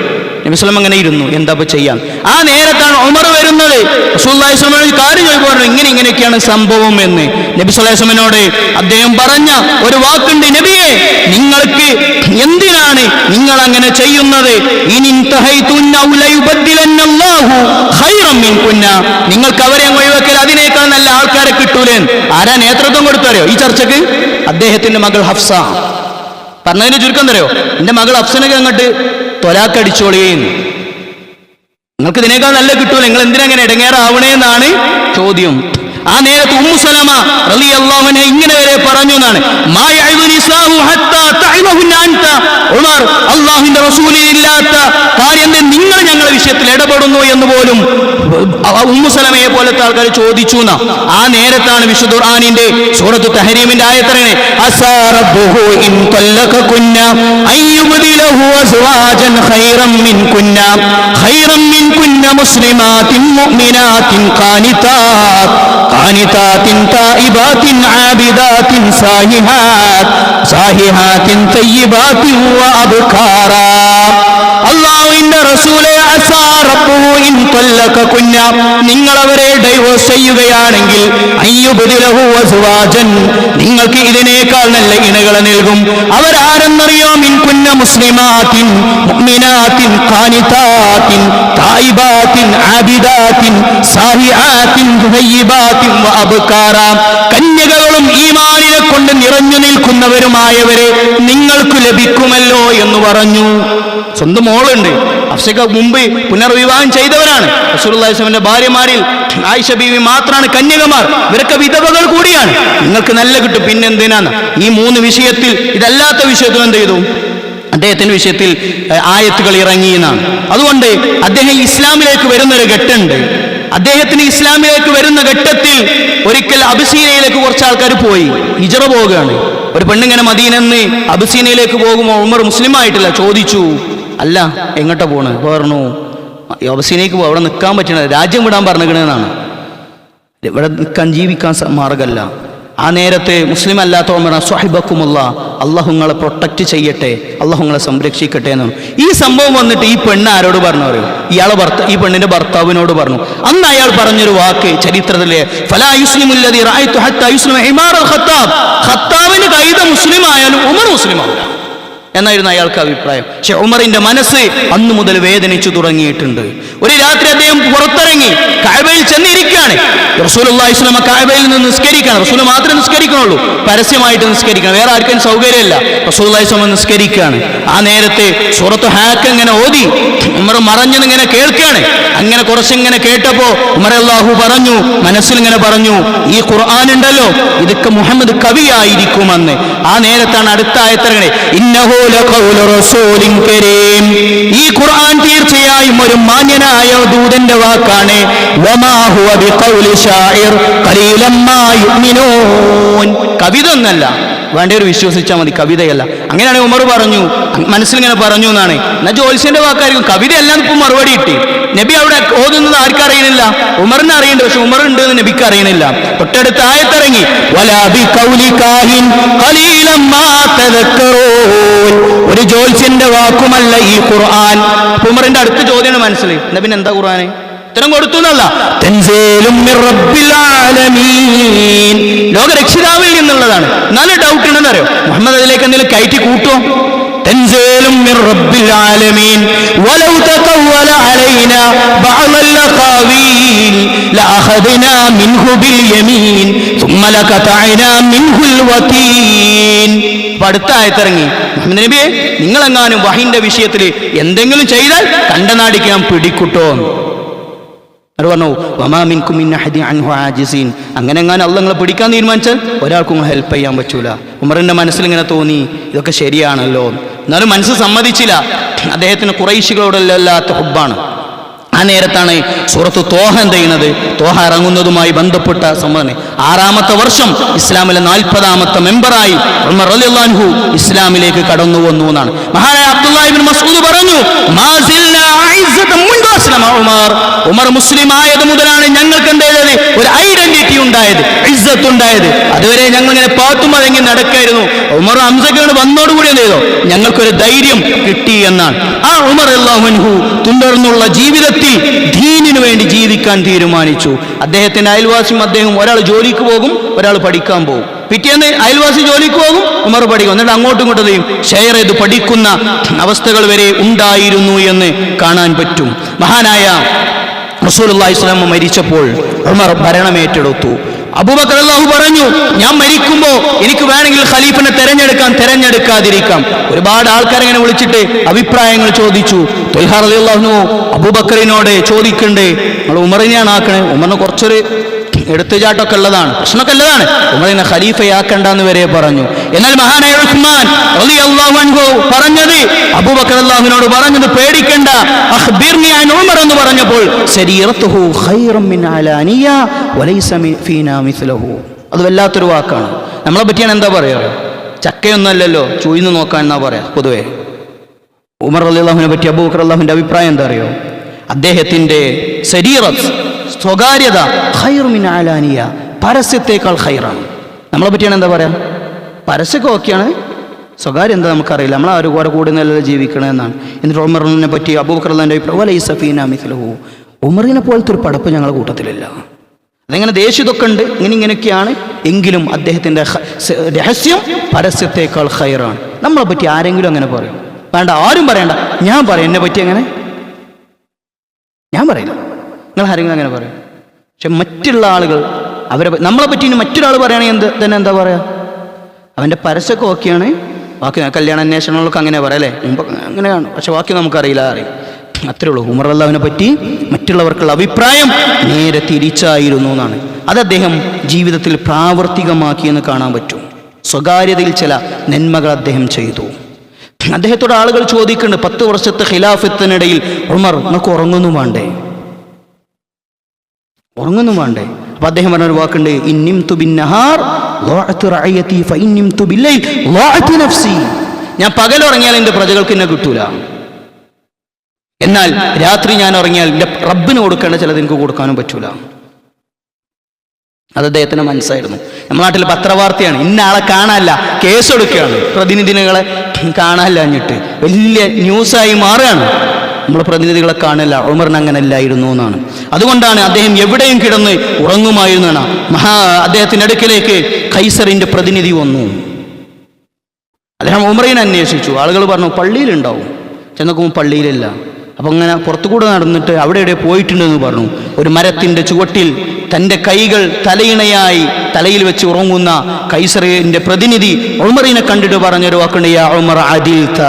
നബി സ്വല്ലം അങ്ങനെ ഇരുന്നു, എന്താ ഇപ്പൊ ചെയ്യാൻ? ആ നേരത്താണ് ഉമർ വരുന്നത്. റസൂലുള്ളാഹി സ്വല്ലല്ലാഹു അലൈഹി വസല്ലം കാര്യം ചോദിച്ചു, പറഞ്ഞു ഇങ്ങനെയൊക്കെയാണ് സംഭവം എന്ന്. നബി സ്വല്ലല്ലാഹു അലൈഹി വസല്ലമയോട് അദ്ദേഹം പറഞ്ഞ ഒരു വാക്കുണ്ട്, നബിയെ നിങ്ങൾക്ക് എന്തിനാണ് നിങ്ങൾ അങ്ങനെ ചെയ്യുന്നത്? നിങ്ങൾക്ക് അവരെ ഒഴിവാക്കൽ അതിനേക്കാൾ നല്ല ആൾക്കാരെ കിട്ടൂലേ? ആരാ നേതൃത്വം കൊടുത്തറിയോ ഈ ചർച്ചക്ക്? അദ്ദേഹത്തിന്റെ മകൾ ഹഫ്സ. പറഞ്ഞതിന് ചുരുക്കം തരയോ, എന്റെ മകൾ ഹഫ്സനൊക്കെ അങ്ങോട്ട് തൊലാക്കടിച്ചോളിയേന്ന്, നിങ്ങൾക്ക് ഇതിനേക്കാൾ നല്ല കിട്ടൂല, നിങ്ങൾ എന്തിനങ്ങനെ ഇടങ്ങേറാവണേന്നാണ് ചോദ്യം. ആ നേരത്ത് ഉമ്മു സലമ റളിയല്ലാഹു അൻഹ ഇങ്ങനെ വരെ പറഞ്ഞു എന്നാണ്, ഉമർ, അല്ലാഹുവിന്റെ റസൂലില്ലാത്ത കാര്യം നിങ്ങൾ ഞങ്ങളുടെ വിഷയത്തിൽ ഇടപെടുന്നു എന്ന് പോലും ഉമ്മു സലമയെ പോലത്തെ ആൾക്കാർ ചോദിച്ചു എന്നാ. ആ നേരത്താണ് വിശുദ്ധ ഖുർആനിന്റെ സൂറത്തു തഹരീമിന്റെ ആയത്തിറങ്ങി, അസാ റബ്ബുഹു ഇൻ തല്ലഖകുന്ന അയ്യുബ്ദിലഹു അസ്വാജൻ ഖൈറൻ മിൻകുന്ന മുസ്ലിമാത്തിൻ മുഅ്മിനാത്തിൻ ഖാനിതാത്തിൻ തായിബാത്തിൻ ആബിദാത്തിൻ സാഹിഹാത്തിൻ തയ്യിബാത്തിൻ വഅബ്കാറാ. അല്ലാഹുവിന്റെ റസൂലേ, അസാ റബ്ബുഹു ഇൻ തല്ലഖകുന്ന, നിങ്ങൾ അവരെ ഡൈവോഴ്സ് ചെയ്യുകയാണെങ്കിൽ, അയ്യുബ്ദിലഹു അസ്വാജൻ, നിങ്ങൾക്ക് ഇതിനേക്കാൾ നല്ല ഇണകളെ നൽകും. അവരാരെന്നറിയോ? മിൻകുന്ന മുസ്ലിമാത്തിൻ മുഅ്മിനാത്തിൻ ഖാനിതാത്തിൻ തായിബാത്തിൻ ആബിദാത്തിൻ സാഹിഹാത്തിൻ തയ്യിബാത്തിൻ വഅബ്കാറാ. കന്യകകളും ഈമാനിനെ കൊണ്ട് നിറഞ്ഞു നിൽക്കുന്നവരുമായവരെ നിങ്ങൾക്ക് ലഭിക്കുമല്ലോ എന്ന് പറഞ്ഞു. സ്വന്തം മോളുണ്ട്, ഹഫ്സയ്ക്ക് മുമ്പ് പുനർവിവാഹം ചെയ്തവരാണ്. റസൂലുള്ളാഹി സ്വല്ലല്ലാഹു അലൈഹി വസല്ലമയുടെ ഭാര്യമാരിൽ ആയിഷ ബീവി മാത്രമാണ് കന്യകമാർ, ഇവരൊക്കെ വിധവകൾ കൂടിയാണ്, നിങ്ങൾക്ക് നല്ല കിട്ടും. പിന്നെന്തിനാണ് ഈ മൂന്ന് വിഷയത്തിൽ, ഇതല്ലാത്ത വിഷയത്തിൽ എന്ത് ചെയ്തു? അദ്ദേഹത്തിന്റെ വിഷയത്തിൽ ആയത്തുകൾ ഇറങ്ങി എന്നാണ്. അതുകൊണ്ട് അദ്ദേഹം ഇസ്ലാമിലേക്ക് വരുന്നൊരു ഘട്ടമുണ്ട്. അദ്ദേഹത്തിന് ഇസ്ലാമിലേക്ക് വരുന്ന ഘട്ടത്തിൽ ഒരിക്കൽ അബിസീനയിലേക്ക് കുറച്ച് ആൾക്കാർ പോയി, ഹിജറ പോവുകയാണ്. ഒരു പെണ്ണിങ്ങനെ മദീനന്ന് അബിസീനയിലേക്ക് പോകുമ്പോൾ ഉമർ മുസ്ലിം ആയിട്ടില്ല, ചോദിച്ചു, അല്ല എങ്ങോട്ടാ പോണ്? പറഞ്ഞു, അബിസീനയ്ക്ക് പോകും, അവിടെ നിൽക്കാൻ പറ്റണ, രാജ്യം വിടാൻ പറഞ്ഞിരിക്കണെന്നാണ്, ഇവിടെ നിൽക്കാൻ ജീവിക്കാൻ മാർഗമല്ല. ആ നേരത്തെ മുസ്ലിം അല്ലാത്ത ഉമർ, സ്വഹിബക്കുമുള്ള, അള്ളാഹു നിങ്ങളെ പ്രൊട്ടക്റ്റ് ചെയ്യട്ടെ, അള്ളാഹു നിങ്ങളെ സംരക്ഷിക്കട്ടെ എന്നാണ്. ഈ സംഭവം വന്നിട്ട് ഈ പെണ്ണ് ആരോട് പറഞ്ഞു പറയും? ഈ പെണ്ണിന്റെ ഭർത്താവിനോട് പറഞ്ഞു. അന്ന് അയാൾ പറഞ്ഞൊരു വാക്ക് ചരിത്രത്തിലെ, ഫലാ യുസ്ലിമുല്ലദീ റഅയ്തു ഹത്താ യുസ്ലിമ ഇമാറുൽ ഖത്താബ്, ഖത്താബിന് കൈത മുസ്ലിം ആയാലും ഉമർ മുസ്ലിം ആവില്ല എന്നായിരുന്നു അയാൾക്ക് അഭിപ്രായം. പക്ഷെ ഉമറിന്റെ മനസ്സ് അന്നു മുതൽ വേദനിച്ചു തുടങ്ങിയിട്ടുണ്ട്. ഒരു രാത്രി അദ്ദേഹം പുറത്തിറങ്ങി കഅബയിൽ ചെന്നിരിക്കുകയാണ്. റസൂലുള്ളാഹി സ്വല്ലല്ലാഹു അലൈഹി വസല്ലം കഅബയിൽ നിന്ന് നിസ്കരിക്കണം, റസൂൽ മാത്രമേ നിസ്കരിക്കണുള്ളൂ, പരസ്യമായിട്ട് നിസ്കരിക്കണം, വേറെ ആർക്കും സൗകര്യമില്ല. റസൂലുള്ളാഹി സ്വല്ലല്ലാഹു അലൈഹി വസല്ലം നിസ്കരിക്കുകയാണ്. ആ നേരത്തെ സൂറത്തു ഹാക്ക ഇങ്ങനെ ഓതി ഉമർ മറഞ്ഞിങ്ങനെ കേൾക്കുകയാണ്. അങ്ങനെ കുറച്ചിങ്ങനെ കേട്ടപ്പോ ഉമർ അല്ലാഹു പറഞ്ഞു, മനസ്സിൽ ഇങ്ങനെ പറഞ്ഞു, ഈ ഖുർആൻ ഉണ്ടല്ലോ, ഇതൊക്കെ മുഹമ്മദ് കവിയായിരിക്കുമെന്ന്. ആ നേരത്താണ് അടുത്ത ആയത്തിറങ്ങി, ഇന്നഹു ലഖൗലു റസൂലിൻ കരീം, ഈ ഖുർആൻ തീർച്ചയായും ഒരു മാന്യനായ ദൂതന്റെ വാക്കാണ്. വമാ ഹുവ ബിഖൗലി ശാഇർ ഖലീലൻ മാ യുഅ്മിനൂൻ, കവിത ഒന്നല്ല, വേണ്ടവർ വിശ്വസിച്ചാൽ മതി, കവിതയല്ല. അങ്ങനെയാണ് ഉമർ പറഞ്ഞു, മനസ്സിലിങ്ങനെ പറഞ്ഞു എന്നാണ്. എന്നാൽ ജോത്സ്യന്റെ വാക്കായിരിക്കും, കവിതയല്ല. ഇപ്പം മറുപടി കിട്ടി. നബി അവിടെ ഓതുന്നത് ആർക്കറിയണില്ല? ഉമറിനെ അറിയുന്നുണ്ട്, പക്ഷെ ഉമർ ഉണ്ട് എന്ന് നബിക്ക് അറിയണില്ല. തൊട്ടടുത്ത ആയത്തിറങ്ങി, വലാ ബിഖൗലി കാഹിൻ ഖലീലൻ മാ തദക്കറൂൻ, ഒരു ജോത്സ്യന്റെ വാക്കുമല്ല ഈ ഖുർആൻ. ഉമറിന്റെ അടുത്ത ചോദ്യമാണ് മനസ്സിൽ, എന്നാ പിന്നെ എന്താ ഖുർആൻ? ഉത്തരം കൊടുത്തു എന്നല്ല, തൻസീലും മിർ റബ്ബിൽ ആലമീൻ, ലോകരക്ഷിതാവിൽ നിന്നുള്ളതാണ്. നല്ല ഡൗട്ട് ഉണ്ടെന്ന് അറിയോ, മുഹമ്മദ് അതിലേക്ക് എന്തെങ്കിലും കയറ്റി കൂട്ടോ? തൻസീലും മിർ റബ്ബിൽ ആലമീൻ വലൗ തഖവ്വല അലൈനാ ബഅദൽ ഖാവീൽ ലഅഖദ്നാ മിൻഹു ബിൽ യമീൻ ثم ലഖതഅനാ മിൻഹുൽ വതീൻ. അടുത്ത ആയത്തിറങ്ങി, മുഹമ്മദ് നബിയെ, നിങ്ങളെങ്ങാനും വഹീന്റെ വിഷയത്തിൽ എന്തെങ്കിലും ചെയ്താൽ കണ്ടനാടിക്ക് ഞാൻ പിടിക്കുട്ടോ. അവർ പറഞ്ഞു, വമാ മിൻകും മിൻ അഹദിൻ അൻഹു ആജിസീൻ, അങ്ങനെ എങ്ങാനും അല്ലാഹ് നിങ്ങളെ പിടിക്കാൻ തീരുമാനിച്ചാൽ ഒരാൾക്കും ഹെൽപ്പ് ചെയ്യാൻ പറ്റൂല. ഉമറിന്റെ മനസ്സിൽ ഇങ്ങനെ തോന്നി, ഇതൊക്കെ ശരിയാണല്ലോ. എന്നാലും മനസ്സ് സമ്മതിച്ചില്ല. അദ്ദേഹത്തിന് ഖുറൈശികളോടല്ലാത്ത ഹുബ്ബാണ്. ആ നേരത്താണ് സൂറത്ത് തോഹ എന്ത് ചെയ്യുന്നത്, തോഹ ഇറങ്ങുന്നതുമായി ബന്ധപ്പെട്ട സംഭവം. 6ാമത്തെ വർഷം ഇസ്ലാമിലെ 40ാമത്തെ മെമ്പറായി ഉമർ റളിയല്ലാഹു അൻഹു ഇസ്ലാമിലേക്ക് കടന്നു വന്നു എന്നാണ്. മഹാനായ അബ്ദുല്ലാഹി ഇബ്നു മസ്ഊദ് പറഞ്ഞു, ഉമർ മുസ്ലിം ആയത് മുതലാണ് ഞങ്ങൾക്ക് എന്തായത് ഒരു ഐഡന്റിറ്റി ഉണ്ടായത്, ഇസ്സത്ത് ഉണ്ടായത്. അതുവരെ ഞങ്ങൾ ഇങ്ങനെ പാട്ടുമടങ്ങി നടക്കായിരുന്നു. ഉമർ ഹംസക്ക് വന്നോടുകൂടി എന്ത് ചെയ്തോ, ഞങ്ങൾക്കൊരു ധൈര്യം കിട്ടി എന്നാണ്. ആ ഉമർ റളിയല്ലാഹു അൻഹു തുടർന്നുള്ള ജീവിതത്തിൽ ദീനിനു വേണ്ടി ജീവിക്കാൻ തീരുമാനിച്ചു. അദ്ദേഹത്തിന്റെ അയൽവാസിയും അദ്ദേഹം, ഒരാൾ ജോലിക്ക് പോകും, ഒരാൾ പഠിക്കാൻ പോകും. പിറ്റേന്ന് അയൽവാസി ജോലിക്ക് പോകും, ഉമർ പഠിക്കും. എന്നിട്ട് അങ്ങോട്ടും ഇങ്ങോട്ടും ഷെയർ ചെയ്ത് പഠിക്കുന്ന അവസ്ഥകൾ വരെ ഉണ്ടായിരുന്നു എന്ന് കാണാൻ പറ്റും. മഹാനായ റസൂലുള്ളാഹി സ്വല്ലല്ലാഹു അലൈഹി വസല്ലം മരിച്ചപ്പോൾ ഉമർ ഭരണമേറ്റെടുത്തു. അബൂബക്കർ റളിയല്ലാഹു പറഞ്ഞു, ഞാൻ മരിക്കുമ്പോൾ എനിക്ക് വേണമെങ്കിൽ ഖലീഫിനെ തെരഞ്ഞെടുക്കാതിരിക്കാം. ഒരുപാട് ആൾക്കാരെ വിളിച്ചിട്ട് അഭിപ്രായങ്ങൾ ചോദിച്ചു. ത്വൽഹ റളിയല്ലാഹു അൻഹു അബൂബക്കറിനോട് ചോദിക്കണ്ടേ, നിങ്ങൾ ഉമറിനെയാണ് ആക്കണേ, ഉമറിന് കുറച്ചൊരു എടുത്തുചാട്ടമൊക്കെ ഉള്ളതാണ്, പ്രശ്നമൊക്കെ ഉള്ളതാണ്, ഉമറിനെ ഖലീഫയാക്കണ്ടെന്ന് വരെ പറഞ്ഞു. എന്നാൽ മഹാനായ ഉസ്മാൻ റളിയല്ലാഹു അൻഹു പറഞ്ഞത്, അബൂബക്കർ റളിയല്ലാഹുവിനോട് പറഞ്ഞത്, പേടിക്കണ്ട, അഖ്ബിർനി അൻ ഉമർ എന്ന് പറഞ്ഞപ്പോൾ സരീറത്തുഹു ഖൈറൻ മിൻ അലാനിയ വലൈസ ഫീനാ മിസ്ലഹു. അത് വല്ലാത്തൊരു വാക്കാണ്. നമ്മളെ പറ്റിയാണ് എന്താ പറയാ, ചക്കയൊന്നുമല്ലല്ലോ ചൂയിന്ന് നോക്കാൻ എന്നാ പറയാ പൊതുവെ. ഉമർ റളിയല്ലാഹുവിനെ പറ്റി അബൂബക്കർ റളിയല്ലാഹുവിന്റെ അഭിപ്രായം എന്താ അറിയോ, അദ്ദേഹത്തിന്റെ സരീറത്ത്, സ്വകാര്യത, ഖൈറു മിൻ അലാനിയ, പരസ്യത്തേക്കാൾ ഖൈറാണ്. നമ്മളെ പറ്റിയാണ് എന്താ പറയാ, പരസ്യമൊക്കെ ഓക്കെയാണ്, സ്വകാര്യം എന്താ നമുക്കറിയില്ല, നമ്മൾ ആരും കൂടെ കൂടി നല്ല ജീവിക്കണമെന്നാണ്. എന്നിട്ട് ഉമറിനെ പറ്റി അബൂബക്കർ റളിയല്ലാഹുവിന്റെ അഭിപ്രായം വലൈസ ഫീനാ മിസ്ലഹു, ഉമറിനെ പോലത്തെ ഒരു പടപ്പ് ഞങ്ങളുടെ കൂട്ടത്തിലില്ല. അതെങ്ങനെ ദേഷ്യതൊക്കെ ഉണ്ട്, ഇങ്ങനെയൊക്കെയാണ്, എങ്കിലും അദ്ദേഹത്തിന്റെ രഹസ്യം പരസ്യത്തേക്കാൾ ഖൈറാണ്. നമ്മളെ പറ്റി ആരെങ്കിലും അങ്ങനെ പറയും? വേണ്ട, ആരും പറയണ്ട, ഞാൻ പറയാം. എന്നെ പറ്റി അങ്ങനെ ഞാൻ പറയില്ല, നിങ്ങൾ ആരെങ്കിലും അങ്ങനെ പറയും. പക്ഷെ മറ്റുള്ള ആളുകൾ നമ്മളെ പറ്റി ഇനി മറ്റൊരാൾ പറയുകയാണെങ്കിൽ തന്നെ എന്താ പറയാ, അവൻ്റെ പരസ്യമൊക്കെ ഓക്കെയാണ്, ബാക്കി കല്യാണ അന്വേഷണങ്ങളൊക്കെ അങ്ങനെ പറയാം അല്ലേ, മുമ്പ് അങ്ങനെയാണ്, പക്ഷെ ബാക്കി നമുക്കറിയില്ല അറിയും. അത്രേ ഉള്ളൂ. ഉമർ റളിയല്ലാഹുവിനെ പറ്റി മറ്റുള്ളവർക്കുള്ള അഭിപ്രായം നേരെ തിരിച്ചായിരുന്നു എന്നാണ്. അത് അദ്ദേഹം ജീവിതത്തിൽ പ്രാവർത്തികമാക്കിയെന്ന് കാണാൻ പറ്റും. സ്വകാര്യതയിൽ ചില നന്മകൾ അദ്ദേഹം ചെയ്തു. അദ്ദേഹത്തോട് ആളുകൾ ചോദിക്കുന്നുണ്ട്, 10 വർഷത്തെ ഖിലാഫത്തിനിടയിൽ ഉമർ നിങ്ങൾക്ക് ഉറങ്ങൊന്നും വേണ്ടേ? അപ്പൊ അദ്ദേഹം പറഞ്ഞൊരു വാക്കുണ്ട്, ഇന്നിംതു ബിന്നഹാർ ളഅതു റഅയതി ഫഇന്നിംതു ബില്ലൈൽ ളഅതു നഫ്സി. ഞാൻ പകൽ ഉറങ്ങിയാൽ എൻ്റെ പ്രജകൾക്ക് എന്നെ കിട്ടൂല, എന്നാൽ രാത്രി ഞാൻ ഉറങ്ങിയാൽ എൻ്റെ റബ്ബിന് കൊടുക്കേണ്ട ചിലത് എനിക്ക് കൊടുക്കാനും പറ്റൂല. അത് അദ്ദേഹത്തിന് മനസ്സായിരുന്നു. നമ്മുടെ നാട്ടിൽ പത്രവാർത്തയാണ്, ഇന്ന ആളെ കാണാനല്ല, കേസ് കൊടുക്കുകയാണ്, പ്രതിനിധികളെ കാണാനല്ല എന്നിട്ട് വലിയ ന്യൂസായി മാറുകയാണ്. നമ്മളെ പ്രതിനിധികളെ കാണില്ല. ഉമറിന് അങ്ങനെ അല്ലായിരുന്നു എന്നാണ്. അതുകൊണ്ടാണ് അദ്ദേഹം എവിടെയും കിടന്ന് ഉറങ്ങുമായിരുന്നു എന്നാണ്. അദ്ദേഹത്തിൻ്റെ അടുക്കലേക്ക് കൈസറിന്റെ പ്രതിനിധി വന്നു. അദ്ദേഹം ഉമറിനെ അന്വേഷിച്ചു. ആളുകൾ പറഞ്ഞു പള്ളിയിലുണ്ടാവും. ചെന്നോക്കുമ്പോൾ പള്ളിയിലില്ല. അപ്പം അങ്ങനെ പുറത്തുകൂടെ നടന്നിട്ട് അവിടെ എവിടെ പോയിട്ടുണ്ടെന്ന് പറഞ്ഞു. ഒരു മരത്തിൻ്റെ ചുവട്ടിൽ തൻ്റെ കൈകൾ തലയിണയായി തലയിൽ വെച്ച് ഉറങ്ങുന്ന കൈസറിന്റെ പ്രതിനിധി ഉമറിനെ കണ്ടിട്ട് പറഞ്ഞൊരു വാക്കുണ്ട്, യാ ഉമർ അദിൽത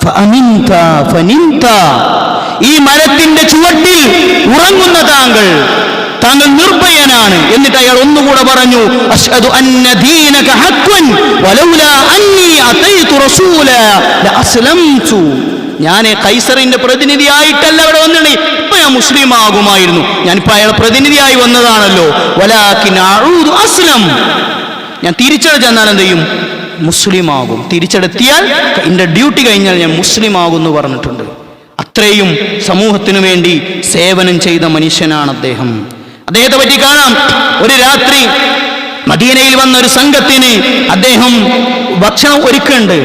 ഫഅമിൻത ഫനിംത. ഈ മരത്തിന്റെ ചുവട്ടിൽ ഉറങ്ങുന്ന താങ്കൾ നിർഭയനാണ്. എന്നിട്ട് അയാൾ ഒന്നുകൂടെ പറഞ്ഞു, അശ്ഹദു അന്ന ദീനക ഹഖ്വൻ വലൗലാ അന്നി അതൈതു റസൂല ലഅസ്ലംതു. ഞാൻ കൈസറിന്റെ പ്രതിനിധിയായിട്ടല്ല ഇവിടെ വന്നത്, ഇപ്പൊ ഞാൻ മുസ്ലിം ആകുമായിരുന്നു. ഞാനിപ്പോ അയാളെ പ്രതിനിധിയായി വന്നതാണല്ലോ. വലാകിൻ അഊദു അസ്ലം. ഞാൻ തിരിച്ചട ചെന്നാൽ എന്ത് ചെയ്യും? മുസ്ലിം ആകും. തിരിച്ചെടുത്തിയാൽ എൻ്റെ ഡ്യൂട്ടി കഴിഞ്ഞാൽ ഞാൻ മുസ്ലിം ആകും എന്ന് പറഞ്ഞിട്ടുണ്ട്. അത്രയും സമൂഹത്തിനു വേണ്ടി സേവനം ചെയ്ത മനുഷ്യനാണ് അദ്ദേഹം. അദ്ദേഹത്തെ പറ്റി കാണാം, ഒരു രാത്രി മദീനയിൽ വന്ന ഒരു സംഘത്തിന് അദ്ദേഹം ഭക്ഷണം ഒരുക്കുന്നുണ്ട്.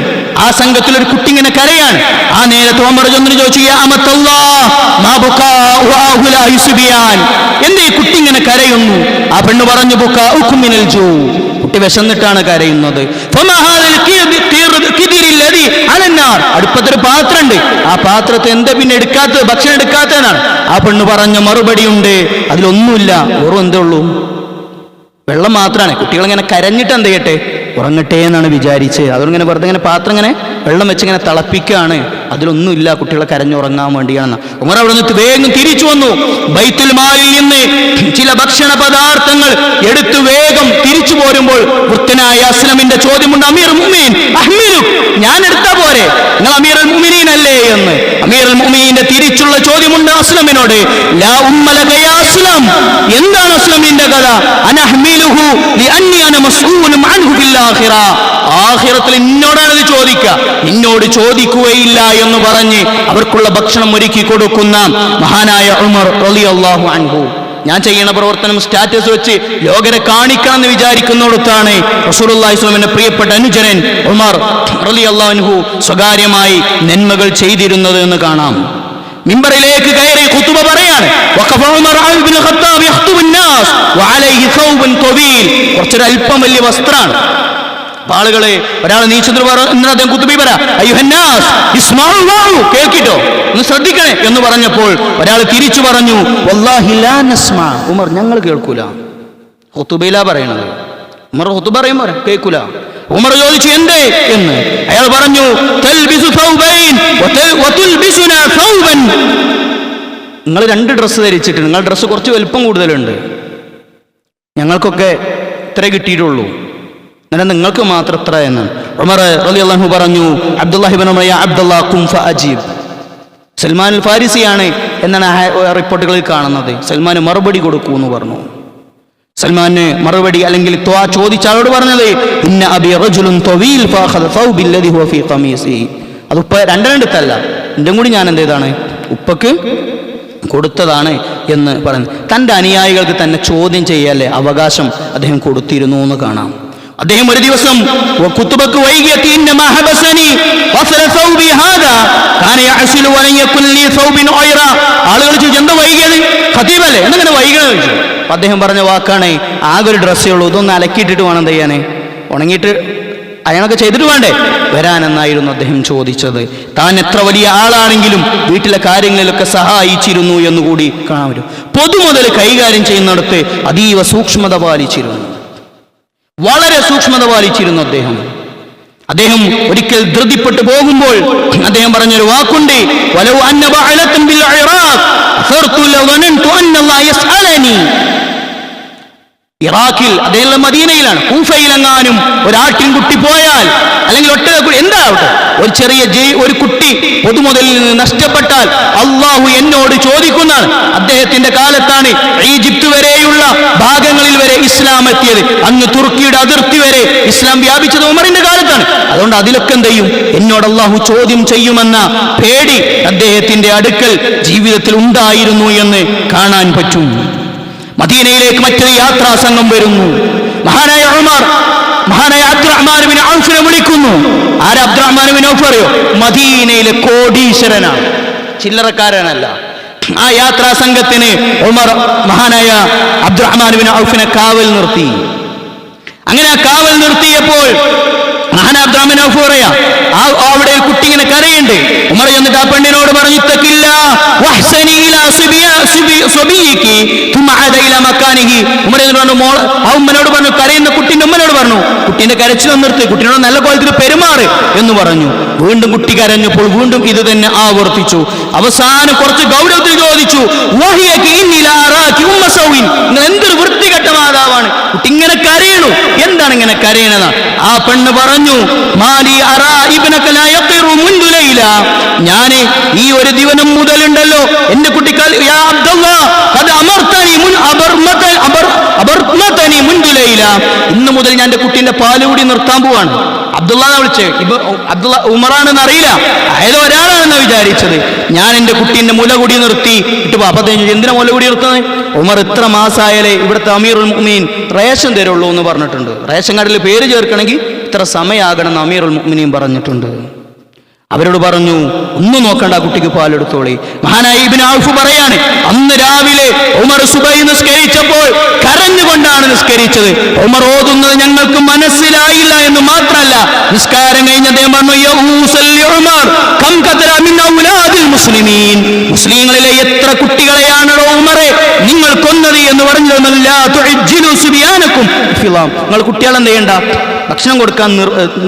ആ സംഘത്തിൽ ഒരു കുട്ടി ഇങ്ങനെ കരയാണ്. ആ നേരത്തെ ഉമർ ചെന്ന് ചോദിച്ചു, യാ അമത്തല്ലാഹ് മാ ബുകാഉ ഹൗലാ യുസ്ബിയാൻ. എന്തേ കുട്ടി ഇങ്ങനെ കരയുന്നു? ആ പെണ്ണ് പറഞ്ഞു, ബുകാഉ മിനൽ ജൂ. കുട്ടി വിശന്നിട്ടാണ് കരയുന്നത്. അടുപ്പത്തൊരു പാത്രമുണ്ട്, ആ പാത്രത്തെ എന്താ പിന്നെ എടുക്കാത്തത്, ഭക്ഷണം എടുക്കാത്തതാണ്. ആ പെണ്ണ് പറഞ്ഞ മറുപടി ഉണ്ട്, അതിലൊന്നുമില്ല, വെറും എന്തേ ഉള്ളൂ, വെള്ളം മാത്രമാണ്. കുട്ടികളിങ്ങനെ കരഞ്ഞിട്ട് എന്ത് ചെയ്യട്ടെ, ഉറങ്ങട്ടെ എന്നാണ് വിചാരിച്ച്. അതുകൊണ്ടിങ്ങനെ വെറുതെ ഇങ്ങനെ പാത്രം ഇങ്ങനെ വെള്ളം വെച്ച് ഇങ്ങനെ തിളപ്പിക്കുകയാണ്. അതിലൊന്നുമില്ല, കുട്ടികളെ കരഞ്ഞുറങ്ങാൻ വേണ്ടിയാണെന്ന്. ഉമർ അവിടെ നിന്ന് വേഗം തിരിച്ചു വന്നു. ബൈത്തുൽ മാലിൽ നിന്ന് ചില ഭക്ഷണ പദാർത്ഥങ്ങൾ എടുത്തു വേഗം തിരിച്ചു പോരുമ്പോൾ വൃത്തനായ അസ്ലമിന്റെ ചോദ്യമുണ്ട്, അമീർ മുഅ്മിനീൻ അഹ്മിലു, ഞാൻ എടുത്താ പോരെ, നിങ്ങൾ അമീറുൽ മുഅ്മിനീൻ അല്ലേ എന്ന്. അമീറുൽ മുഅ്മിനീന്റെ തിരിച്ചുള്ള ചോദ്യമുണ്ട്, അസ്ലമിനോട്, ലാ ഉമ്മ ലക യാ അസ്ലം, എന്താണ് അസ്ലമിന്റെ കഥ? അനഹ്മിലുഹു ലിഅന്നി അന മസ്ഊലുൻ അൻഹു ഫിൽ ആഖിറ, ആഖിറത്തിൽ എന്നോടാണ് ഇത് ചോദിക്കുക, നിന്നോട് ചോദിക്കുകയില്ല എന്ന് പറഞ്ഞ് അവർക്കുള്ള ഭക്ഷണം ഒരുക്കി കൊടുക്കുന്ന മഹാനായ ഉമർ റളിയല്ലാഹു അൻഹു. ഞാൻ ചെയ്യുന്ന പ്രവർത്തനം സ്റ്റാറ്റസ് വെച്ച് ലോകരെ കാണിക്കണം എന്ന് വിചാരിക്കുന്നിടത്താണ് റസൂലുള്ളാഹി സ്വല്ലല്ലാഹു അലൈഹി വസല്ലമയുടെ പ്രിയപ്പെട്ട അനുചരൻ ഉമർ റളിയല്ലാഹു അൻഹു സ്വകാര്യമായി നന്മകൾ ചെയ്തിരുന്നത് എന്ന് കാണാം. മിമ്പറിലേക്ക് കയറി ഖുതുബ പറയാണ്. വഖഫ ഉമർ ഇബ്നു ഖത്താബ് യഖ്തുബു الناس വഅലൈഹി ഥൗബൻ ത്വീൽ, കുറച്ചൊരു അല്പം വലിയ വസ്ത്രമാണ്. ആളുകളെ ഒരാൾ നീച്ചെന്ന് അദ്ദേഹം ഖുതുബ പറ, അയ്യുഹന്നാസ് ഇസ്മഉ, കേൾക്കിട്ടോ, ഒന്ന് ശ്രദ്ധിക്കണേ എന്ന് പറഞ്ഞപ്പോൾ ഒരാൾ തിരിച്ചു പറഞ്ഞു, വല്ലാഹി ലാ നസ്മ, ഉമർ ഞങ്ങൾ കേൾക്കൂല. ഖുതുബയിലാ പറയണത്. ഉമർ ഖുതുബ പറയുമ്പോ കേൾക്കൂല. ഉമർ ചോദിച്ചു എന്തേ എന്ന്. അയാൾ പറഞ്ഞു, തൽബിസു ഥൗബൈൻ വതുൽബിസുനാ ഥൗബൻ, നിങ്ങൾ 2 ഡ്രസ്സ് ധരിച്ചിട്ട് നിങ്ങളുടെ ഡ്രസ്സ് കുറച്ച് വലുപ്പം കൂടുതലുണ്ട്, ഞങ്ങൾക്കൊക്കെ ഇത്ര കിട്ടിയിട്ടുള്ളൂ, എന്നാൽ നിങ്ങൾക്ക് മാത്രം എത്ര എന്ന്. ഉമർ റളിയല്ലാഹു അൻഹു പറഞ്ഞു, അബ്ദുല്ലാഹി ഇബ്നു ഉമർ, യാ അബ്ദുല്ലാഹ് ഖും ഫഅജീബ്, സൽമാൻ അൽ ഫാരിസിയാണ് എന്നാണ് റിപ്പോർട്ടുകളിൽ കാണുന്നത്. സൽമാൻ മറുപടി കൊടുക്കൂ എന്ന് പറഞ്ഞു. സൽമാന് മറുപടി അല്ലെങ്കിൽ ചോദിച്ച ആളോട് പറഞ്ഞത്, ഇന്ന അബി റജുലുൻ തവീൽ ഫഅഖദ ഥൗബി അല്ലദി ഹുവ ഫീ ഖമീസി, അത് ഉപ്പ രണ്ടെടുത്തല്ല, എൻ്റെ കൂടി ഞാൻ എന്ത് ചെയ്താണ്, ഉപ്പക്ക് കൊടുത്തതാണ് എന്ന് പറഞ്ഞു. തൻ്റെ അനുയായികൾക്ക് തന്നെ ചോദ്യം ചെയ്യാല്ലേ അവകാശം അദ്ദേഹം കൊടുത്തിരുന്നു എന്ന് കാണാം. അദ്ദേഹം ഒരു ദിവസം ഖുതുബക്ക് വൈകിയെത്തി, ഇന്നമാ ഹബസനി വസല ഥൗബി ഹാദാ കാന യഅസിലു വലൻ യകുൻ ലി ഥൗബിൻ ഗൈറ, ആളുകൾ ചോദിച്ചു എന്താ വൈകിയത്, ഖതീബല്ലേ എന്തെങ്ങനെ വൈകണത് ചോദിച്ചു. അദ്ദേഹം പറഞ്ഞ വാക്കാണ്, ആകെ ഒരു ഡ്രസ്സേ ഉള്ളൂ, ഇതൊന്ന് അലക്കിയിട്ടിട്ട് വേണം എന്ത് ചെയ്യാനേ, ഉണങ്ങിയിട്ട് അയാളൊക്കെ ചെയ്തിട്ട് വേണ്ടേ വരാനെന്നായിരുന്നു അദ്ദേഹം ചോദിച്ചത്. താൻ എത്ര വലിയ ആളാണെങ്കിലും വീട്ടിലെ കാര്യങ്ങളിലൊക്കെ സഹായിച്ചിരുന്നു എന്നുകൂടി കാണാൻ പറ്റും. പൊതുമുതൽ കൈകാര്യം ചെയ്യുന്നിടത്ത് അതീവ സൂക്ഷ്മത പാലിച്ചിരുന്നു, വളരെ സൂക്ഷ്മത പാലിച്ചിരുന്നു അദ്ദേഹം ഒരിക്കൽ ധൃതിപ്പെട്ടു പോകുമ്പോൾ അദ്ദേഹം പറഞ്ഞൊരു വാക്കുണ്ട്, വലൗ അന്ന ബഅലതൻ ബിൽ ഇറാഖ് ഫർതു ലവനൻതു അന്നല്ലാഹ യസ്അലനി, ഇറാഖിൽ അദ്ദേഹം മദീനയിലാണ്, കൂഫയിലെങ്ങാനും ഒരാട്ടിൻകുട്ടി പോയാൽ അല്ലെങ്കിൽ ഒട്ടകക്കുട്ടി എന്താവട്ടെ ഒരു ചെറിയ ഒരു കുട്ടി പൊതുമുതലിൽ നിന്ന് നഷ്ടപ്പെട്ടാൽ അള്ളാഹു എന്നോട് ചോദിക്കുന്നതാണ്. അദ്ദേഹത്തിന്റെ കാലത്താണ് ഈജിപ്ത് വരെയുള്ള ഭാഗങ്ങളിൽ വരെ ഇസ്ലാം എത്തിയത്. അന്ന് തുർക്കിയുടെ അതിർത്തി വരെ ഇസ്ലാം വ്യാപിച്ചത് ഉമറിന്റെ കാലത്താണ്. അതുകൊണ്ട് അതിലൊക്കെ എന്ത് ചെയ്യും, എന്നോട് അള്ളാഹു ചോദ്യം ചെയ്യുമെന്ന പേടി അദ്ദേഹത്തിന്റെ അടുക്കൽ ജീവിതത്തിൽ ഉണ്ടായിരുന്നു എന്ന് കാണാൻ പറ്റും. മദീനയിലേക്ക് മറ്റൊരു യാത്രാ സംഘം വരുന്നു. മഹാനായ ഉമർ മഹാനായ അബ്ദുറഹ്മാൻ ബിൻ ഔഫിനെ വിളിക്കുന്നു. ആരാ അബ്ദുറഹ്മാൻ ബിൻ ഔഫ് അറിയോ? മദീനയിലെ കോടീശ്വരനാണ്, ചില്ലറക്കാരനല്ല. ആ യാത്രാ സംഘത്തിന് ഉമർ മഹാനായ അബ്ദുറഹ്മാൻ ബിൻ ഔഫിനെ കാവൽ നിർത്തി. അങ്ങനെ ആ കാവൽ നിർത്തിയപ്പോൾ മഹാനായ അബ്ദുറഹ്മാൻ ബിൻ ഔഫ് പറയാ, അവിടെ ഒരു കുട്ടി ഇങ്ങനെ കരയുണ്ട്. ഉമർ എന്നിട്ട് ആ പെണ്ണിനോട് പറഞ്ഞു, ഉമ്മനോട് പറഞ്ഞു, കരയുന്ന കുട്ടിന്റെ ഉമ്മനോട് പറഞ്ഞു, കുട്ടീന്റെ കരച്ചിൽ നിർത്തി, കുട്ടിയോട് നല്ല കോലത്തിൽ പെരുമാറ് എന്ന് പറഞ്ഞു. വീണ്ടും കുട്ടി കരഞ്ഞപ്പോൾ വീണ്ടും ഇത് തന്നെ ആവർത്തിച്ചു. അവസാനം കുറച്ച് ഗൗരവത്തിൽ ചോദിച്ചു, നിങ്ങൾ എന്തൊരു വൃത്തികെട്ട മാതാവാണ്, കുട്ടി ഇങ്ങനെ കരയണു, എന്താണ് ഇങ്ങനെ കരയണത്? ആ പെണ്ണ് പറഞ്ഞു, ഞാന് ഈ ഒരു ദിവസം മുതലുണ്ടല്ലോ എന്റെ കുട്ടി ഇന്ന് മുതൽ ഞാൻ എന്റെ കുട്ടീന്റെ പാലുകൂടി നിർത്താൻ പോവാണ്. അബ്ദുള്ളാനെ വിളിച്ച്, അബ്ദുള്ള ഉമറാണെന്ന് അറിയില്ല, അയാൾ ഒരാളാണെന്ന് വിചാരിച്ചത്. ഞാൻ എന്റെ കുട്ടീന്റെ മുലകുടി നിർത്തി ഇട്ട് അപ്പത്തേക്ക് എന്തിനാ മുലകുടി നിർത്തുന്നത്? ഉമർ ഇത്ര മാസമായാലേ ഇവിടുത്തെ അമീറുൽ മുഅ്മിനീൻ റേഷൻ തരുള്ളൂ എന്ന് പറഞ്ഞിട്ടുണ്ട്. റേഷൻ കാർഡിൽ പേര് ചേർക്കണമെങ്കിൽ ഇത്ര സമയമാകണം എന്ന് അമീറുൽ മുഅ്മിനീൻ പറഞ്ഞിട്ടുണ്ട്. അവരോട് പറഞ്ഞു, ഒന്നും നോക്കണ്ട, കുട്ടിക്ക് പാലെടുത്തോളി. മഹാനായ ഇബ്നു ഔഫ് പറയാണ്, അന്ന് രാവിലെ ഉമർ സുബഹി നിസ്കരിച്ചപ്പോൾ കരഞ്ഞുകൊണ്ടാണ് നിസ്കരിച്ചത്. ഉമർ ഓതുന്നത് ഞങ്ങൾക്ക് മനസ്സിലായില്ല എന്ന് മാത്രമല്ല, നിസ്കാരം കഴിഞ്ഞ അദ്ദേഹം പറഞ്ഞു, മുസ്ലിങ്ങളിലെ എത്ര കുട്ടികളെയാണോ ഉമറെ നിങ്ങൾ കൊന്നത് എന്ന് പറഞ്ഞു. നിങ്ങൾ കുട്ടികളെ എന്ത് ചെയ്യണ്ട, ഭക്ഷണം കൊടുക്കാൻ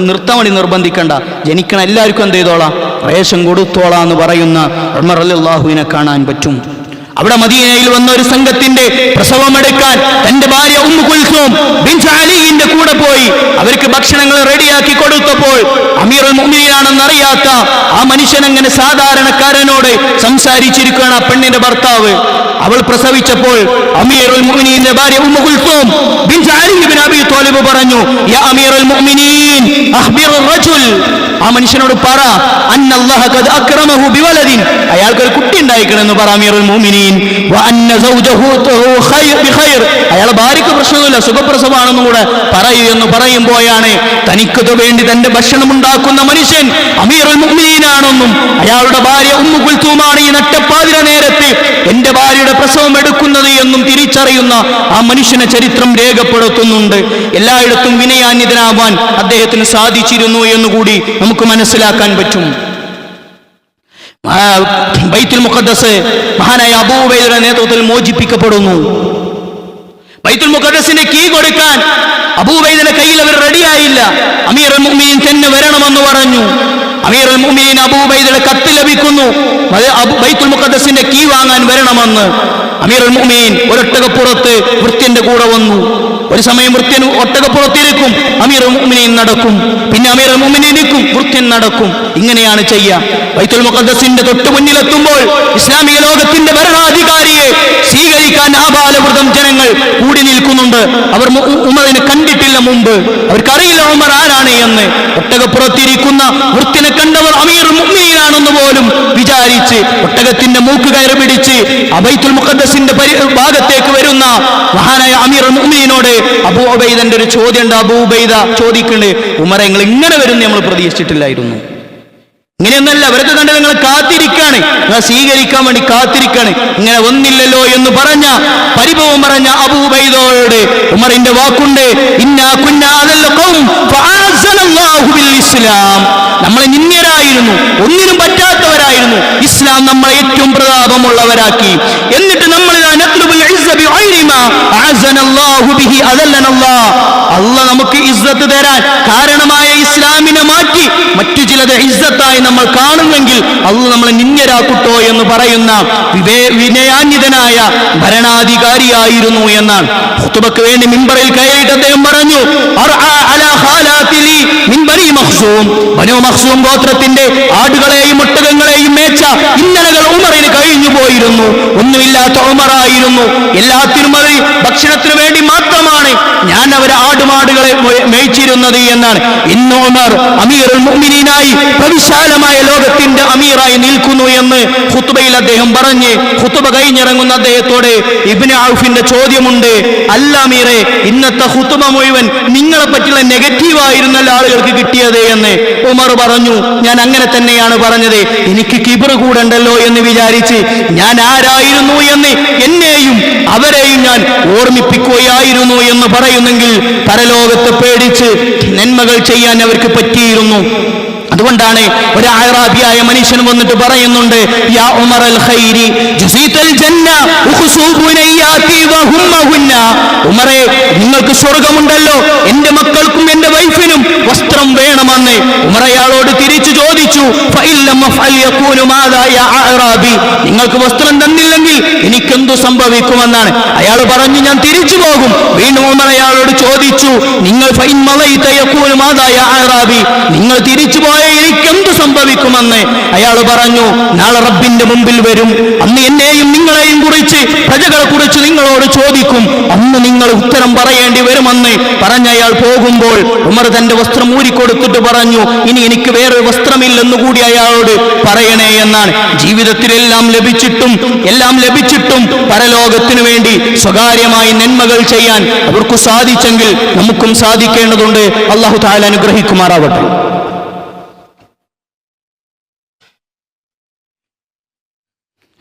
നിർത്താൻ വേണ്ടി നിർബന്ധിക്കണ്ട, ജനിക്കണം എല്ലാവർക്കും എന്ത് ചെയ്തോളാം, റേഷൻ കൊടുത്തോളാം എന്ന് പറയുന്ന ഉമർ റളിയല്ലാഹുവിനെ കാണാൻ പറ്റും. അവിടെ മദീനയിൽ വന്ന ഒരു സംഘത്തിന്റെ പ്രസവമെടുക്കാൻ തന്റെ ഭാര്യ ഉമ്മു കുൽസൂം ബിൻത് അലിയുടെ കൂടെ പോയി അവർക്ക് ഭക്ഷണങ്ങൾ റെഡിയാക്കി കൊടുത്തപ്പോൾ അമീറുൽ മുഅ്മിനീനാണെന്നറിയാത്ത ആ മനുഷ്യൻ അങ്ങനെ സാധാരണക്കാരനോട് സംസാരിച്ചിരിക്കുകയാണ് ആ പെണ്ണിന്റെ ഭർത്താവ്. അവൾ പ്രസവിച്ചപ്പോൾ അമീറുൽ മുഅ്മിനീന്റെ ഭാര്യ ഉമ്മു കുൽസൂം ബിൻത് അലി ഇബ്നു അബീ ത്വാലിബ് പറഞ്ഞു, യാ അമീറുൽ മുഅ്മിനീൻ അഖ്ബിറുർ റജുൽ, ആ മനുഷ്യനോട് പറ, അന്നല്ലാഹ ഖദ് അക്രമഹു ബിവലദിൻ, അയാൾക്ക് ഒരു കുട്ടി ഉണ്ടായിക്കണമെന്ന് പറ അമീറുൽ മുഅ്മിനീൻ. വഅന്ന സൗജഹു ബിഖൈർ, അയാളെ ഭാര്യയ്ക്ക് പ്രശ്നമില്ല, സുഖപ്രസവമാണെന്നും കൂടെ പറയൂ എന്ന് പറയുമ്പോഴാണ് തനിക്കത് വേണ്ടി തന്റെ ഭക്ഷണം ഉണ്ടാക്കുന്ന മനുഷ്യൻ അമീറുൽ മുഅ്മിനീനാണെന്നും അയാളുടെ ഭാര്യ ഉമ്മു കുൽസൂമാണ് ഈ നട്ടപ്പാതിര നേരത്ത് എന്റെ ഭാര്യയുടെ പ്രസവം എടുക്കുന്നത് എന്നും തിരിച്ചറിയുന്ന ആ മനുഷ്യനെ ചരിത്രം രേഖപ്പെടുത്തുന്നുണ്ട്. എല്ലായിടത്തും വിനയാന്യതനാവാൻ അദ്ദേഹത്തിന് സാധിച്ചിരുന്നു എന്നുകൂടി നമുക്ക് മനസ്സിലാക്കാൻ പറ്റും. ബൈത്തുൽ മുഖദ്ദസ് മഹാനായ അബൂ ഉബൈദയുടെ നേതൃത്വത്തിൽ മോചിപ്പിക്കപ്പെടുന്നു. ബൈത്തുൽ മുഖദ്ദസിന്റെ കീ കൊടുക്കാൻ അബൂ ഉബൈദയുടെ കയ്യിൽ അവർ റെഡിയായില്ല. അമീറുൽ മുഅ്മിനീൻ തന്നെ വരണമെന്ന് പറഞ്ഞു. അമീറുൽ മുഅ്മിനീൻ അബൂ ഉബൈദയുടെ കത്ത് ലഭിക്കുന്നു, ബൈത്തുൽ മുഖദ്ദസിന്റെ കീ വാങ്ങാൻ വരണമെന്ന്. അമീറുൽ മുഅ്മിനീൻ ഒരൊട്ടകപ്പുറത്ത് വൃത്യന്റെ കൂടെ വന്നു. ഒരു സമയം വൃത്യൻ ഒട്ടകപ്പുറത്തിരിക്കും, അമീറുൽ മുഅ്മിനീൻ നടക്കും, പിന്നെ അമീറുൽ മുഅ്മിനീൻ ഇരിക്കും, വൃത്യൻ നടക്കും. ഇങ്ങനെയാണ് ചെയ്യുക. ബൈത്തുൽ മുഖദ്ദസിന്റെ തൊട്ടു മുന്നിലെത്തുമ്പോൾ ഇസ്ലാമിക ലോകത്തിന്റെ ഭരണാധികാരിയെ സ്വീകരിക്കാൻ ആബാലവൃതം ജനങ്ങൾ കൂടി നിൽക്കുന്നുണ്ട്. അവർ ഉമറിനെ കണ്ടിട്ടില്ല മുമ്പ്, അവർക്കറിയില്ല ഉമർ ആരാണ് എന്ന്. ഒട്ടകപ്പുറത്തിരിക്കുന്ന വൃത്യനെ കണ്ടവർ അമീറുൽ മുഅ്മിനീനാണെന്ന് പോലും വിചാരിച്ച് ഒട്ടകത്തിന്റെ മൂക്ക് കയറി പിടിച്ച് ബൈത്തുൽ മുഖദ്ദസിന്റെ ഭാഗത്തേക്ക് വരുന്ന മഹാനായ അമീറുൽ മുഅ്മിനീനോട് അബൂ ഉബൈദന്റെ ഒരു ചോദ്യമുണ്ട്. അബൂ ഉബൈദ ചോദിക്കണ്ടേ, ഉമറെ നിങ്ങൾ ഇങ്ങനെ വരുന്ന നമ്മൾ പ്രതീക്ഷിച്ചിട്ടില്ലായിരുന്നു. ഇങ്ങനെയൊന്നല്ല, അവരൊക്കെ കണ്ട് നിങ്ങൾ കാത്തിരിക്കാണ്, നിങ്ങൾ സ്വീകരിക്കാൻ വേണ്ടി കാത്തിരിക്കാണ്, ഇങ്ങനെ ഒന്നില്ലല്ലോ എന്ന് പറഞ്ഞ പരിഭവം പറഞ്ഞ അബൂ ഉബൈദയോട് ഉമറിന്റെ വാക്കുണ്ട്, ഇന്നാ കുന്നാ അലൽ ഖൗം ഫഅഅസനല്ലാഹു ബിൽ ഇസ്ലാം, നമ്മളെ നിന്ദ്യരായിരുന്നു, ഒന്നിനും പറ്റാത്തവരായിരുന്നു, ഇസ്ലാം നമ്മളെ ഏറ്റവും പ്രതാപമുള്ളവരാക്കി. എന്നിട്ട് നമ്മൾ അല്ലാഹ് നമുക്ക് ഇസ്സത്ത് തരാൻ കാരണമായ ഇസ്ലാമിനെ മാറ്റി മറ്റു ചിലത് ഇസ്സത്തായി നമ്മൾ കാണുമെങ്കിൽ അല്ലാഹ് നമ്മളെ നിന്ദ്യരാക്കുട്ടോ എന്ന് പറയുന്ന വിനയാന്വിതനായ ഭരണാധികാരിയായിരുന്നു എന്നാണ്. ഖുതുബക്ക് വേണ്ടി മിമ്പറിൽ കയറിയിട്ട് അദ്ദേഹം പറഞ്ഞു, ബനൂ മഖ്സൂം ഗോത്രത്തിന്റെ ആടുകളെയും ഒട്ടകങ്ങളെയും മേച്ച ഇന്നലകൾ ഉമറിന് കഴിഞ്ഞു പോയിരുന്നു. ഒന്നുമില്ലാത്ത ഉമറായിരുന്നു, എല്ലാത്തിനും അത് ഭക്ഷണത്തിന് വേണ്ടി മാത്രമാണ് ഞാൻ അവരെ ആടുമാടുകളെ മേയിച്ചിരുന്നത് എന്നാണ്. ഇന്ന് ഉമർ അമീറുൽ മുഅ്മിനീനായി പ്രവിശാലമായ ലോകത്തിന്റെ അമീറായി നിൽക്കുന്നു എന്ന് ഖുത്ബയിൽ അദ്ദേഹം പറഞ്ഞ് ഖുത്ബ കഴിഞ്ഞിറങ്ങുന്ന അദ്ദേഹത്തോട് ഇബ്നു ഔഫിന്റെ ചോദ്യമുണ്ട്, അല്ല അമീറെ, ഇന്നത്തെ ഖുത്ബ മുഴുവൻ നിങ്ങളെ പറ്റിയുള്ള നെഗറ്റീവായിരുന്നല്ലോ ആളുകൾക്ക് കിട്ടിയത് എന്ന്. ഉമർ പറഞ്ഞു, ഞാൻ അങ്ങനെ തന്നെയാണ് പറഞ്ഞത്, എനിക്ക് കിബ്ർ കൂടണ്ടല്ലോ എന്ന് വിചാരിച്ച് ഞാൻ ആരായിരുന്നു എന്ന് എന്നെയും അവരെയും ഞാൻ ഓർമ്മിപ്പിക്കുകയായിരുന്നു എന്ന് പറയുന്നെങ്കിൽ പരലോകത്തെ പേടിച്ച് നന്മകൾ ചെയ്യാൻ അവർക്ക് പറ്റിയിരുന്നു. അതുകൊണ്ടാണ് ഒരു അഅറാബിയായ മനുഷ്യൻ വന്നിട്ട് പറയുന്നുണ്ട്, യാ ഉമർ അൽ ഖൈരി ജസീതൽ ജന്ന ഉഖ്സൂ ബുനയ്യാതി വഹുമ്മഹുന്ന, ഉമറേ നിങ്ങൾക്ക് സ്വർഗ്ഗമുണ്ടല്ലോ, എൻ്റെ മക്കൾക്കും എൻ്റെ വൈഫിനും വസ്ത്രം വേണമെന്ന്. ഉമർ അയാളോട് തിരിച്ചു ചോദിച്ചു, ഫഇല്ലം അഫ്അൽ യകൂനു മാദാ യാ അഅറാബി, നിങ്ങൾക്ക് വസ്ത്രം തന്നില്ലെങ്കിൽ എനിക്കെന്തു സംഭവിക്കുമെന്നാണ്. അയാൾ പറഞ്ഞു, ഞാൻ തിരിച്ചു പോകും. വീണ്ടും ഉമർ അയാളോട് ചോദിച്ചു, നിങ്ങൾ ഫഇൻ മളൈത യകൂനു മാദാ യാ അഅറാബി, നിങ്ങൾ തിരിച്ചു പോയ എനിക്കെന്തു സംഭവിക്കുമെന്ന്. അയാൾ പറഞ്ഞു, നാളെ റബ്ബിന്റെ മുമ്പിൽ വരും, അന്ന് എന്നെയും നിങ്ങളെയും കുറിച്ച് പ്രജകളെ കുറിച്ച് നിങ്ങളോട് ചോദിക്കും, അന്ന് നിങ്ങൾ ഉത്തരം പറയേണ്ടി വരുമെന്ന് പറഞ്ഞ അയാൾ പോകുമ്പോൾ ഉമർ തന്റെ വസ്ത്രം ഊരിക്കൊടുത്തിട്ട് പറഞ്ഞു, ഇനി എനിക്ക് വേറെ വസ്ത്രമില്ലെന്ന് കൂടി അയാളോട് പറയണേ എന്നാണ്. ജീവിതത്തിലെല്ലാം ലഭിച്ചിട്ടും പരലോകത്തിനു വേണ്ടി സ്വകാര്യമായി നന്മകൾ ചെയ്യാൻ അവർക്ക് സാധിച്ചെങ്കിൽ നമുക്കും സാധിക്കേണ്ടതുണ്ട്. അല്ലാഹു തആല അനുഗ്രഹിക്കുമാറാവട്ടെ.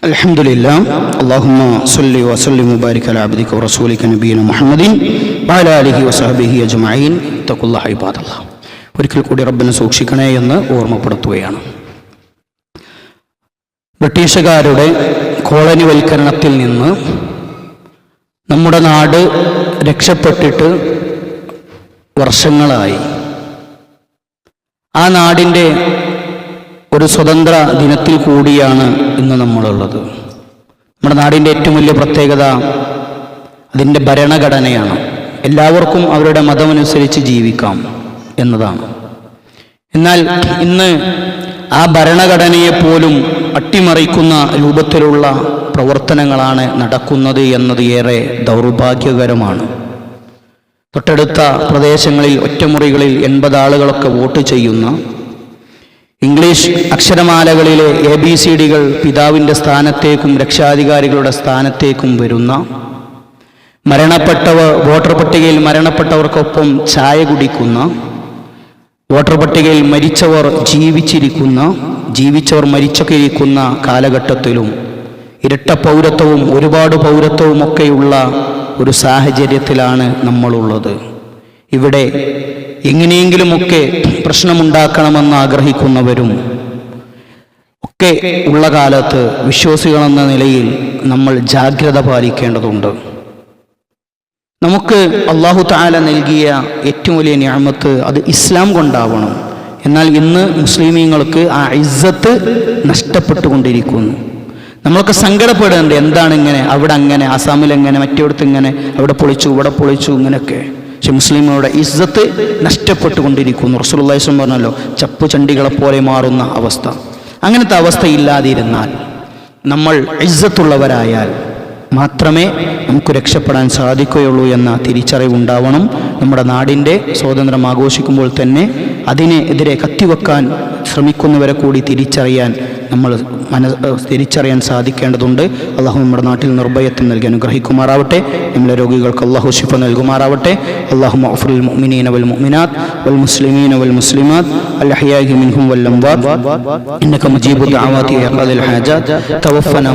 അൽഹംദുലില്ലാഹ്, അല്ലാഹുമ്മ സ്വല്ലി വസല്ലിം വബാരിക് അലാ അബ്ദിക വറസൂലിക നബിയിന മുഹമ്മദിൻ വഅലാ ആലിഹി വസഹ്ബിഹി അജ്മഈൻ. തഖുല്ലാഹ ഇബാദല്ലാഹ്. ഒരിക്കൽ കൂടി റബ്ബിനെ സൂക്ഷിക്കണേ എന്ന് ഓർമ്മപ്പെടുത്തുകയാണ്. ബ്രിട്ടീഷുകാരുടെ കോളനിവൽക്കരണത്തിൽ നിന്ന് നമ്മുടെ നാട് രക്ഷപ്പെട്ടിട്ട് വർഷങ്ങളായി. ആ നാടിൻ്റെ ഒരു സ്വതന്ത്ര ദിനത്തിൽ കൂടിയാണ് ഇന്ന് നമ്മളുള്ളത്. നമ്മുടെ നാടിൻ്റെ ഏറ്റവും വലിയ പ്രത്യേകത അതിൻ്റെ ഭരണഘടനയാണ്. എല്ലാവർക്കും അവരുടെ മതമനുസരിച്ച് ജീവിക്കാം എന്നതാണ്. എന്നാൽ ഇന്ന് ആ ഭരണഘടനയെപ്പോലും അട്ടിമറിക്കുന്ന രൂപത്തിലുള്ള പ്രവർത്തനങ്ങളാണ് നടക്കുന്നത് എന്നത് ഏറെ ദൗർഭാഗ്യകരമാണ്. തൊട്ടടുത്ത പ്രദേശങ്ങളിൽ ഒറ്റമുറികളിൽ 80 ആളുകളൊക്കെ വോട്ട് ചെയ്യുന്ന, ഇംഗ്ലീഷ് അക്ഷരമാലകളിലെ ABCDകൾ പിതാവിൻ്റെ സ്ഥാനത്തേക്കും രക്ഷാധികാരികളുടെ സ്ഥാനത്തേക്കും വരുന്ന, വോട്ടർ പട്ടികയിൽ മരണപ്പെട്ടവർക്കൊപ്പം ചായ കുടിക്കുന്ന, വോട്ടർ പട്ടികയിൽ മരിച്ചവർ ജീവിച്ചവർ മരിച്ചൊക്കെ ഇരിക്കുന്ന കാലഘട്ടത്തിലും ഇരട്ട പൗരത്വവും ഒരുപാട് പൗരത്വവും ഒക്കെയുള്ള ഒരു സാഹചര്യത്തിലാണ് നമ്മളുള്ളത്. ഇവിടെ എങ്ങനെയെങ്കിലുമൊക്കെ പ്രശ്നമുണ്ടാക്കണമെന്ന് ആഗ്രഹിക്കുന്നവരും ഒക്കെ ഉള്ള കാലത്ത് വിശ്വാസികളെന്ന നിലയിൽ നമ്മൾ ജാഗ്രത പാലിക്കേണ്ടതുണ്ട്. നമുക്ക് അല്ലാഹു തആല നൽകിയ ഏറ്റവും വലിയ നിഅമത്ത് അത് ഇസ്ലാം കൊണ്ടാവണം. എന്നാൽ ഇന്ന് മുസ്ലിമീങ്ങൾക്ക് ആ ഇസ്സത്ത് നഷ്ടപ്പെട്ടുകൊണ്ടിരിക്കുന്നു. നമ്മളൊക്കെ സങ്കടപ്പെടേണ്ടത് എന്താണ് ഇങ്ങനെ, അവിടെ അങ്ങനെ, ആസാമിൽ എങ്ങനെ, മറ്റേടത്ത് ഇങ്ങനെ, അവിടെ പൊളിച്ചു ഇവിടെ പൊളിച്ചു ഇങ്ങനെയൊക്കെ. പക്ഷെ മുസ്ലിമുകളുടെ ഇസ്സത്ത് നഷ്ടപ്പെട്ടുകൊണ്ടിരിക്കുന്നു. റസൂലുള്ളാഹി സ്വല്ലല്ലാഹു അലൈഹി വസല്ലം പറഞ്ഞല്ലോ, ചപ്പു ചണ്ടികളെപ്പോലെ മാറുന്ന അവസ്ഥ. അങ്ങനത്തെ അവസ്ഥ ഇല്ലാതിരുന്നാൽ, നമ്മൾ ഇസ്സത്തുള്ളവരായാൽ മാത്രമേ നമുക്ക് രക്ഷപ്പെടാൻ സാധിക്കുകയുള്ളൂ എന്ന തിരിച്ചറിവുണ്ടാവണം. നമ്മുടെ നാടിൻ്റെ സ്വാതന്ത്ര്യം ആഘോഷിക്കുമ്പോൾ തന്നെ അതിനെതിരെ കത്തിവെക്കാൻ ശ്രമിക്കുന്നവരെ കൂടി തിരിച്ചറിയാൻ സാധിക്കേണ്ടതുണ്ട്. അള്ളാഹു നമ്മുടെ നാട്ടിൽ നിർഭയത്വം നൽകി അനുഗ്രഹിക്കുമാറാവട്ടെ. നമ്മളെ രോഗികൾക്ക് അള്ളാഹു ശിഫ നൽകുമാറാവട്ടെ. അല്ലാഹുമ്മ അഗ്ഫിറിൽ മുഅ്മിനീന വൽ മുഅ്മിനാത്ത് വൽ മുസ്ലിമീന വൽ മുസ്ലിമാത്ത് അൽ അഹ്യാഇ മിൻഹും വൽ അംവാത്ത് ഇന്നക മുജീബു ദഅവാതി യാ ഖാദിൽ ഹാജാത്ത് തവഫനാ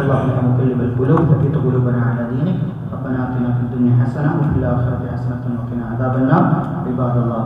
اللهم مقلب القلوب ثبت قلوبنا على دينك ربنا آتنا في الدنيا حسنة وفي الآخرة حسنة وقنا عذاب النار عباد الله